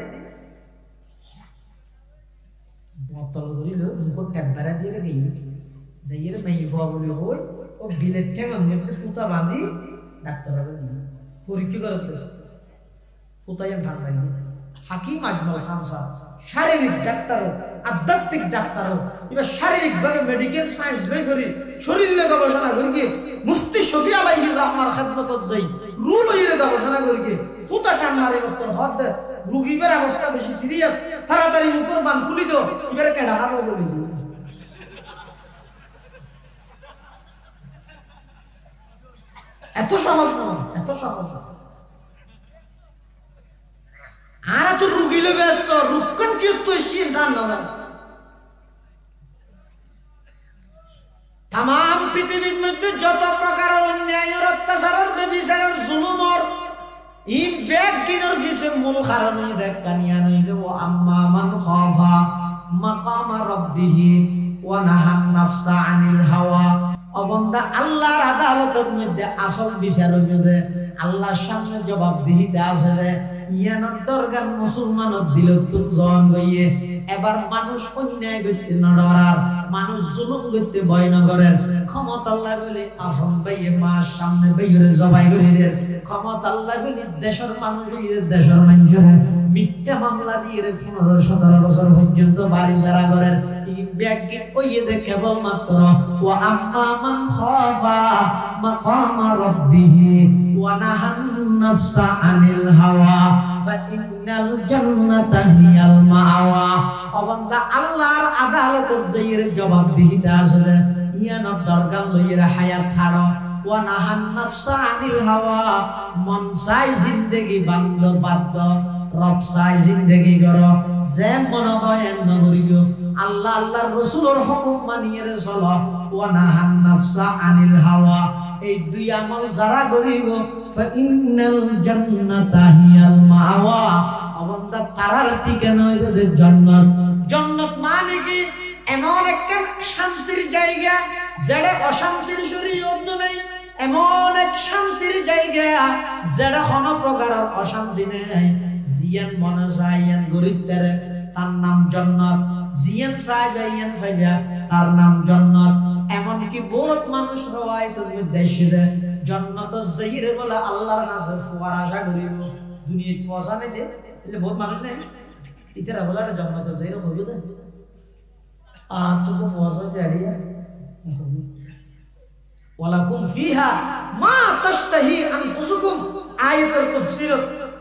বোতল ধরিল মুখের ট্যাগ বাড়াই দিয়ে গই যাইরে মাই বলি হই ও বিলে ট্যাগের মধ্যে সুতা বাঁধি ডাক্তারকে দিল পরীক্ষা করতে ফুতাইয়ের ঢাল লাগি হাকিম আজমল খান সাহেব শারীরিক ডাক্তার আধ্যাত্মিক ডাক্তার এবার শারীরিক ভাবে মেডিকেল সায়েন্স বই করি শরীর নিয়ে গবেষণা করি মুফতি শফি আলাইহির রহমার খেদমতত যাই রুল হইরে গবেষণা করি ফুতা টান মারে ডক্টর হদ রোগীর অবস্থা বেশি সিরিয়াস তাড়াতাড়ি মুখের বান খুলি দাও এবারে কেডা হাবো বলি এত সহজ নয়, এত সহজ নয়। আর এত রুগিলে ব্যস্ত রুক্ষণ কি তুই চিন্তা নেবেন। তাম পৃথিবীর মধ্যে যত প্রকারের অন্যায়ের অত্যাচারের বেবিচারের জুলুমর ই ব্যাগ কিনোর পিছে মূল কারণে দেখ কানিয়া নই দেব আম্মা মান খাফা মাকামা রাব্বিহি ওয়া নাহান নাফসা আনিল হাওয়া। অবন্দা আল্লাহর আদালতের মধ্যে আসল বিচার হইছে আল্লাহর সামনে জবাবদিহিতে আছে রে ইয়ানোর দরগান মুসলমানত দিল তুম জন গইয়ে। এবার মানুষ অন্যায় করতে না ডরার, মানুষ জুলুম করতে ভয় না করেন। ক্ষমতা আল্লাহ বলে আফম ভাইয়ে মার সামনে বাইরে জবাই করে দের ক্ষমতা আল্লাহ বলে দেশের মানুষ দেশের মানুষেরা মিথ্যা মামলা দিয়ে 15-17 বছর পর্যন্ত বাড়ি ছাড়া করেন। এই ব্যাগকে কইয়ে দে কেবল মাত্র ওয়া আম্মা মান খাফা মাকামা রাব্বিহি ওয়া নাহান নাফসা আনিল হাওয়া ফাইন্নাল জান্নাতা হিয়াল মাওয়া। অবন্দা আল্লাহর আদালতে যাইয়ের জবাবদিহিতে আসলে ইয়ানোর দরগান লইয়ের হায়াত খাড়ো ওয়া নাহান নাফসা আনিল হাওয়া। মন চাই জিন্দেগি বান্ধ বাধ্য, রব চাই জিন্দেগি করো যে মনে হয় এমন করিও। আল্লাহ আল্লাহর রাসূলের হুকুম মানিয়ে চলো ওয়া নাহান নাফসা আনিল হাওয়া। এই দুই আমল যারা করিব ফাইন্নাল জান্নাতা হিয়াল মাওয়া। অবন্দা তারার ঠিকানা হইবে জান্নাত। জান্নাত মানে কি? এমন একটা শান্তির জায়গা যেটা অশান্তির শরীয়ত নেই, এমন এক শান্তির জায়গা যেটা কোনো প্রকারের অশান্তি নেই। জিয়ান মনে চাই ইয়ান গরিবদের তার নাম জান্নাত, জিয়ান চাই ইয়ান পাইবা তার নাম জান্নাত। এমনকি বহুত মানুষ রওয়ায়ত দেশে দেয় জান্নাত যাইরে বলে আল্লাহর কাছে ফুয়ার আশা করিব। দুনিয়ায় ফসা নেই যে বহুত মানুষ নেই ইতারা বলে জান্নাত যাইরে হইব দে আর তো ফসা জাড়িয়া ওয়ালাকুম ফিহা মা তাশতাহি আনফুসুকুম। আয়াতুল তাফসীর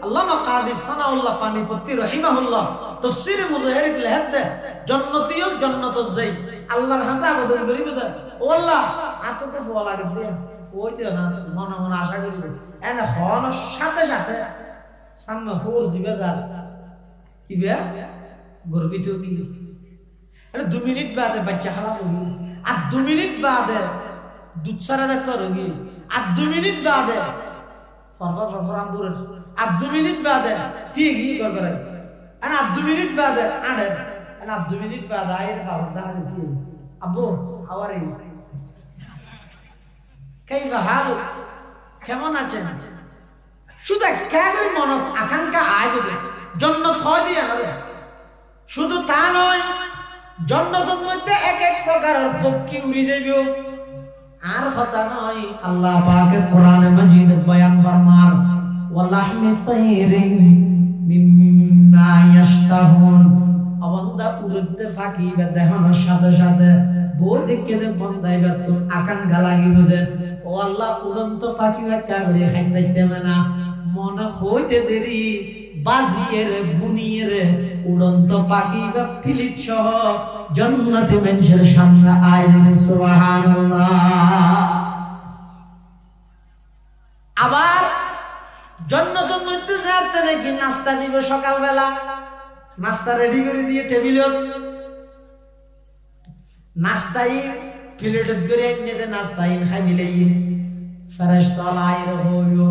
আল্লামা কাদি সানাউল্লাহ পানিপত্তি রাহিমাহুল্লাহ তাফসীরে মুজাহিরিত লেখেন দে জান্নাতিয়ুল জান্নাতুজ যাই আল্লাহর হাসা বদল করিব দে ও আল্লাহ আতকে ফল লাগে দে ওইতে না মনে মনে আশা করিব এন হন সাথে সাথে সামনে হোল জিবে যা কি বে গর্বিত কি আরে 2 মিনিট বাদে বাচ্চা খালাস হইল আর 2 মিনিট বাদে দুধ সারা দেখতে রোগী আর 2 মিনিট বাদে ফরফর ফরফর আমবুর আর 2 মিনিট বাদে ঠিকই করে আর 2 মিনিট বাদে আড়ে আর 2 মিনিট বাদে আইর হাওয়া জাহাজ কি আব্বু হাউ আর ইউ কাইফা হালু কেমন আছেন? শুধু কেমন মন আকাঙ্ক্ষা আয় দেবে জান্নাত হয় দিয়া না। শুধু তা নয়, জান্নাতের মধ্যে এক এক প্রকারের পক্ষী উড়ি যাইবে। আর কথা নয়, আল্লাহ পাকে কোরআনে মাজিদে বয়ান ফরমান ওয়ালাহমি তাইরিন মিম্মা ইয়াশতাহুন। অবন্দা উড়তে ফাঁকিবে দেখানোর সাথে সাথে বউ দেখে দে বন্দাইবে তোর আকাঙ্ক্ষা লাগিব দে ও আল্লাহ উড়ন্ত পাখি একটা করে খাইতে না মনে হইতে দেরি বাজিয়ে রে বুনিয়ে রে উড়ন্ত পাখি বা ফিলিট সহ জান্নাতে মানুষের সামনে আয় যাবে। সুবহানাল্লাহ। আবার জান্নাতের মধ্যে যাতে নাকি নাস্তা দিব সকালবেলা, নাস্তা রেডি করে দিয়ে টেবিলত নাস্তাই প্লেটত করে এনে দে নাস্তাই খাই মিলাই ফেরেশতা আইর হইও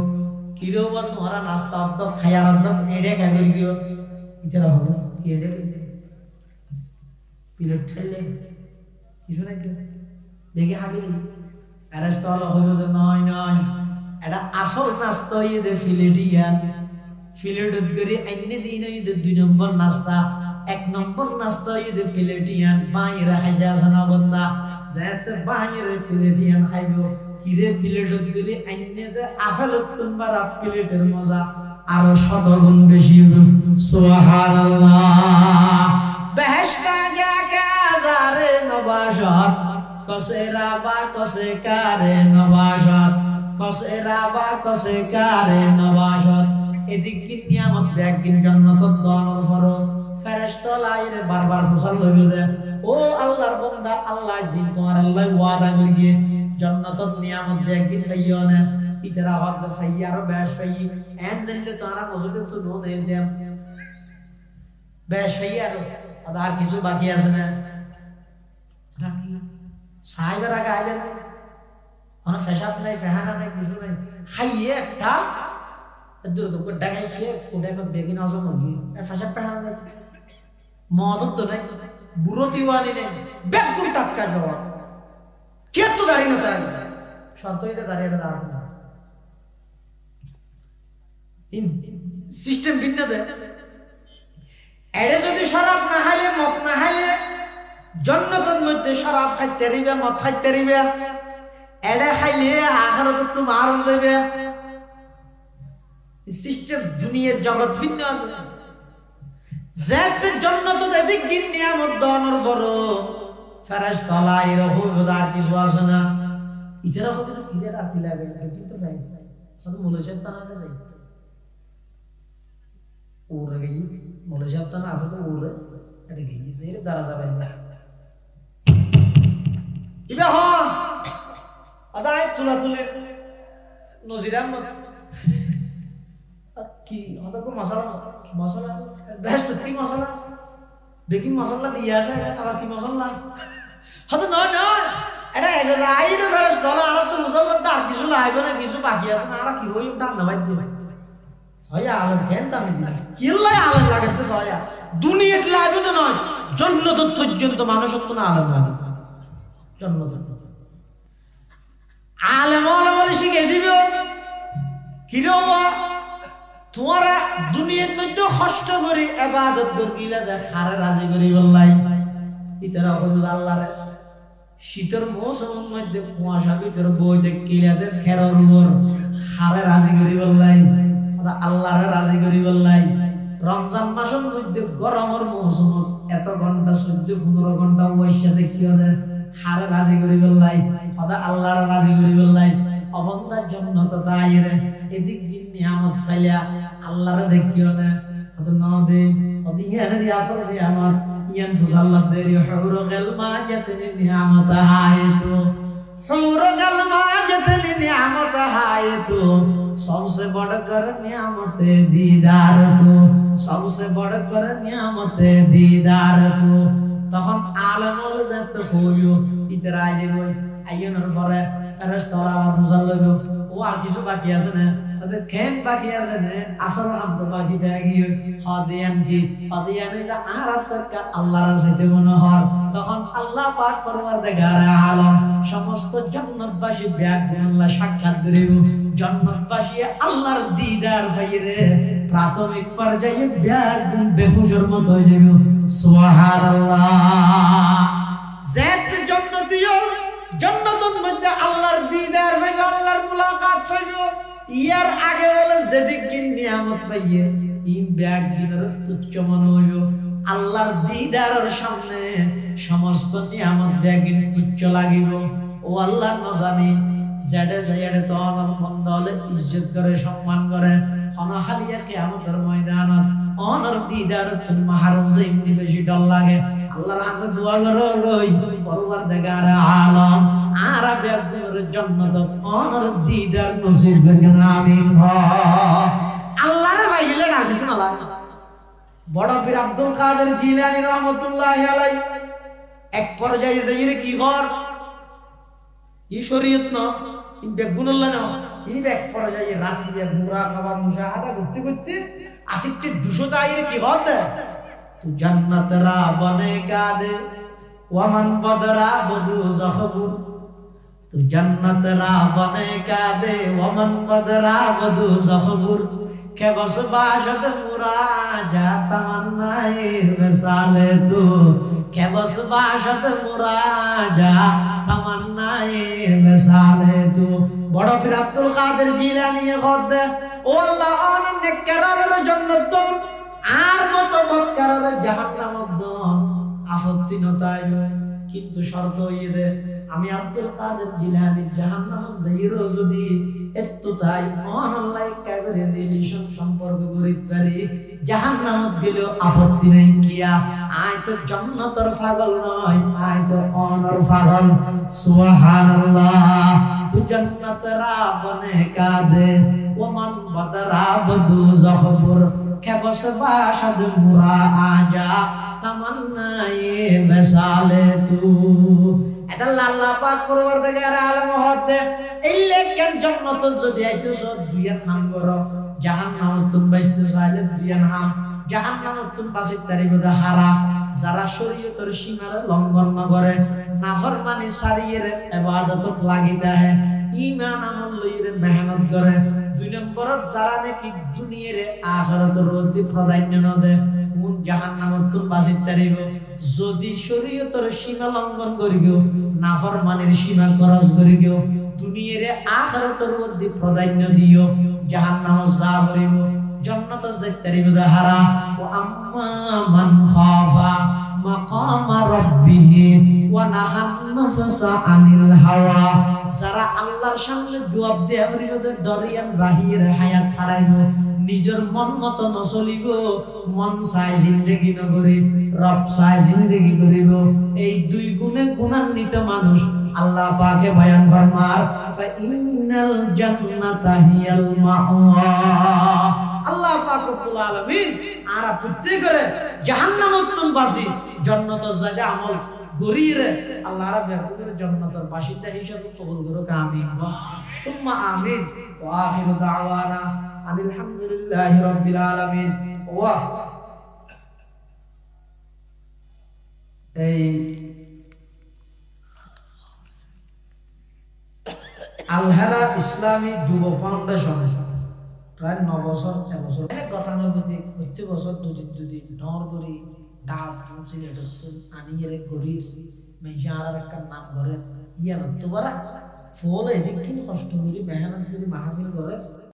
কিরো বা তোমারা নাস্তা অর্ধ খায়ার অর্ধ এড়ে কা করিও ইতারা হবে এড়ে প্লেট ঠেলে কিছু নাই দেখে হাবিলি ফেরেশতা হইও তো নয় নয় এটা আসল নাস্তা হইয়ে দে ফিলেটিয়ান ফিলেটত করে এনে দিন হইয়ে দে 2 নম্বর নাস্তা। 1 নম্বর নাস্তা হইয়ে দে ফিলেটিয়ান বাইরে খাইছে আসনা বন্দা যাতে বাইরে ফিলেটিয়ান খাইবো কিরে প্লেটত গলি আইনে দে আফেলত তোমার প্লেটের মজা আরো 100 গুণ বেশি। সুবহানাল্লাহ। বেহেশতা জাকা জারে নবাশত কসেরা বা কসে কারে নবাশত কসেরা বা কসে কারে নবাশত। এদিক নিয়ামত ব্যাগিন জান্নাতত দনর ফরো ফেরেশতা লাইরে বারবার ফুসাল লইলো দে ও আল্লাহর বান্দা আল্লাহ জিন তোমার আল্লাহ ওয়াদা করিয়ে জান্নাতত নিয়ামত ব্যাগিন খাইও না ইতারা হদ ফাইয়া আর বেশ ফাই এন জেন্ডে তোরা মজুদে তো নো দেন দেম বেশ ফাইয়া আর কিছু বাকি আছে না রাখি সাইবার আগে আইলেন মানে ফেশাব নাই ফেহানা নাই কিছু নাই হাইয়ে একটা দূর দূর করে ডাকাইছে কোডে কত বেগিন আজম হই ফেশাব ফেহানা নাই মদত তো নাই বুড়ো দিওয়ানি নাই বেগুন টাটকা জবাব কে তো দাঁড়ি না তাই শর্তইতে দাঁড়িয়ে দাঁড়ানো না ইন সিস্টেম ভিন্ন দে এড়ে যদি শরাব না হাইলে মদ না হাইলে জান্নাতের মধ্যে শরাব খাইতে রিবে মদ খাইতে রিবে এড়ে খাইলে আখিরাতে তো মারুম যাবে সিস্টেম দুনিয়ার জগৎ ভিন্ন আছে যাতে জান্নাত এদিক দিন নিয়ামত দানের পরও ফেরেশতা লাই রহমদার কিছু আছে না ইতারা হবে তো কিলে রাখি লাগে কিন্তু ভাই সব মুলশাব তা না যাই ওরে গই মুলশাব তা না আছে তো ওরে এটা গই এর দ্বারা যাবে না ইবা হন আদায় তুলা তুলে নজিরাম কি ওটা কো মশলা বেস্ট কি মশলা বেকিং মশলা দিয়া আছে এটা আবার কি মশলা হতো নয় নয় এটা এগো আইলো ফেরস ডলার আর তো মশলা আর কিছু লাইবে না কিছু বাকি আছে না আর কি হই ওটা না ভাই দি ভাই সয়া আলম কেন তা মিজি কিল্লাই আলম লাগতে সয়া দুনিয়াতে লাইবে তো নয় জান্নাত পর্যন্ত মানুষত্ব না আলম লাগে জান্নাত আলেম আলেম বলে শিখে দিবে কিরো তোমরা দুনিয়ার মধ্যে কষ্ট করে ইবাদত করগিলা দেখারে রাজি করি বললাই ইতারা হইল আল্লাহরে শীতের মৌসুমের মধ্যে কুয়াশা ভিতর বই দেখিলা দে খেরর উপর হারে রাজি করি বললাই আল্লাহরে রাজি করি বললাই রমজান মাসের মধ্যে গরমের মৌসুম এত ঘন্টা 14-15 ঘন্টা বৈশা দেখিও দে হারে রাজি করি বললাই খোদা আল্লাহরে রাজি করি বললাই অবন্দার জন্য তো তাইরে এদিক দিন নিয়ামত ফাইলা আল্লাহরে দেখিও না কত নাও দে ওদি ইয়ারে আসল দে আমার ইয়ান ফুসাল্লাহ দে হুর গলমা জতনি নিয়ামত হায়তো হুর গলমা জতনি নিয়ামত হায়তো सबसे बढ़कर नियामत दीदार तो सबसे बढ़कर नियामत दीदार तो তখন আলমল যত হইও ইতরাজে বই আইয়নের পরে ফেরেশতারা আমার ফুসাল লইল ও আর কিছু বাকি আছে না ওদের কেন বাকি আছে না আসল আন্ত বাকি থাকি হাদিয়ান কি হাদিয়ান এটা আরাতকা আল্লাহর সাথে মনোহর তখন আল্লাহ পাক পরওয়ারদিগার আলম সমস্ত জান্নাতবাসী ব্যাগুল্লাহ সাক্ষাৎ করিব জান্নাতবাসী আল্লাহর দিদার পাইরে প্রাথমিক পর্যায়ে ব্যাগুল বেহুশের মত হয়ে যাবে সুবহানাল্লাহ জাত জান্নাতীয় জান্নাতের মধ্যে আল্লাহর দিদার পাইবে আল্লাহর মুলাকাত পাইবে ইয়ার আগে বলে যেদিক দিন নিয়ামত পাইয়ে ইন ব্যাগ দিনের তুচ্ছ মনে হইব আল্লাহর দিদারের সামনে সমস্ত নিয়ামত ব্যাগিন তুচ্ছ লাগিব ও আল্লাহ ন জানি জেডে জেডে তো অনবন্দ হলে ইজ্জত করে সম্মান করে হনহালিয়া কিয়ামতের ময়দানত অনর দিদার তুমি মাহরুম যাইতে বেশি ডর লাগে আল্লাহর কাছে দোয়া করো গই পরওয়ারদিগার আলম আর বেগুর জান্নাত অনর দিদার নসিব করেন আমিন আল্লাহরে ভাইলে না কিছু না লাগে বড় পীর আব্দুল কাদের জিলানী রাহমাতুল্লাহি আলাইহি এক পর্যায়ে যাইরে কি কর ই শরীয়ত না ই বেগুনল্লাহ না ই এক পর্যায়ে রাতে মুরাকাবা মুশাহাদা করতে করতে আতিকতে 200 দাইরে কি কর দে तू जन्नत रा बनेगा दे वमन बदरा बदू ज़हबुर तू जन्नत रा बनेगा दे वमन बदरा बदू ज़हबुर के बस बाशद मुराजा तमन्नाए वसाले तू के बस बाशद मुराजा तमन्नाए वसाले तू बड़ा फिर अब्दुल कादिर जिलानी खुद ओ अल्लाह आने नेकरार जन्नत আর মত বৎকারের জাহান্নামের দন আপত্তি নতাই কিন্তু শর্ত হইয়ে দে আমি আব্দুল কাদের জিলানী জাহান্নামে যাইরো যদি এত তাই অনলাই কাগরে রিলেশন সম্পর্ক গরিব পারি জাহান্নামত গেলেও আপত্তি নেই কিয়া আয় তো জান্নাতের পাগল নয় আয় তো অনর পাগল সুবহানাল্লাহ তু জান্নাতরা বনে কাদে ওমান বদরা বদু জহবুর কেবস বাশদ মুরা আজা তামান্নায়ে মিসালে তু এটা আল্লাহ পাক পরওয়ারদিগার আলম হতে ইল্লে কেন জান্নাত যদি আইতেছ দুইয়ের নাম করো জাহান্নামত তুমি বাঁচতে চাইলে দুইয়ের নাম জাহান্নামত তুমি বাঁচিতে পারিবে হারা যারা শরীয়তের সীমার লঙ্ঘন না করে নাফরমানি সারিয়ে ইবাদতত লাগি দেয় ঈমান আমল লইরে মেহনত করে দুই নম্বরত যারা নাকি দুনিয়ার আখিরাতের প্রতি প্রাধান্য না দেয় কোন জাহান্নামত তুমি বাঁচিতে পারিবে যদি শরীয়তের সীমা লঙ্ঘন করিও নাফরমানির সীমা ক্রস করিও দুনিয়ার আখিরাতের প্রতি প্রাধান্য দিও জাহান্নামত যা করিব জান্নাত যাইতে পারিবে হারা ও আম্মা মান খাফা মাকাম রাব্বিহি ওয়া নাহান নাফসা আনিল হাওয়া যারা আল্লাহর সামনে জবাব দেয়া হইবে দরিয়ান রাহির হায়াত হারাইব নিজের মন মতো নচলিব মন চাই জিন্দেগি নগরি রব চাই জিন্দেগি করিব এই দুই গুণে গুণান্বিত মানুষ আল্লাহ পাকে বয়ান ফরমার ফা ইন্নাল জান্নাতা হিয়াল মাওয়া আল্লাহ পাক রব্বুল আলামিন আর বুদ্ধি করে জাহান্নামত তুম বাসি জান্নাতের জায়গা আমল গরিরে আল্লাহ রাব্বুল আলামিন জান্নাতের বাসিন্দা হিসেবে কবুল করুক আমিন সুম্মা আমিন ওয়া আখিরু দাওয়ানা আলহামদুলিল্লাহি রাব্বিল আলামিন ওয়া এই আলহারা ইসলামী যুব ফাউন্ডেশন প্রায় 9 বছর 1 বছর অনেক গতানুগতিক প্রত্যেক বছর দুদি নর করি ডাক মুসিলে দত্ত আনিয়ে গরির মেজার একটা নাম করে ইয়া নতুবারা ফলে এদিক কি কষ্ট করি মেহনত করি মাহফিল করে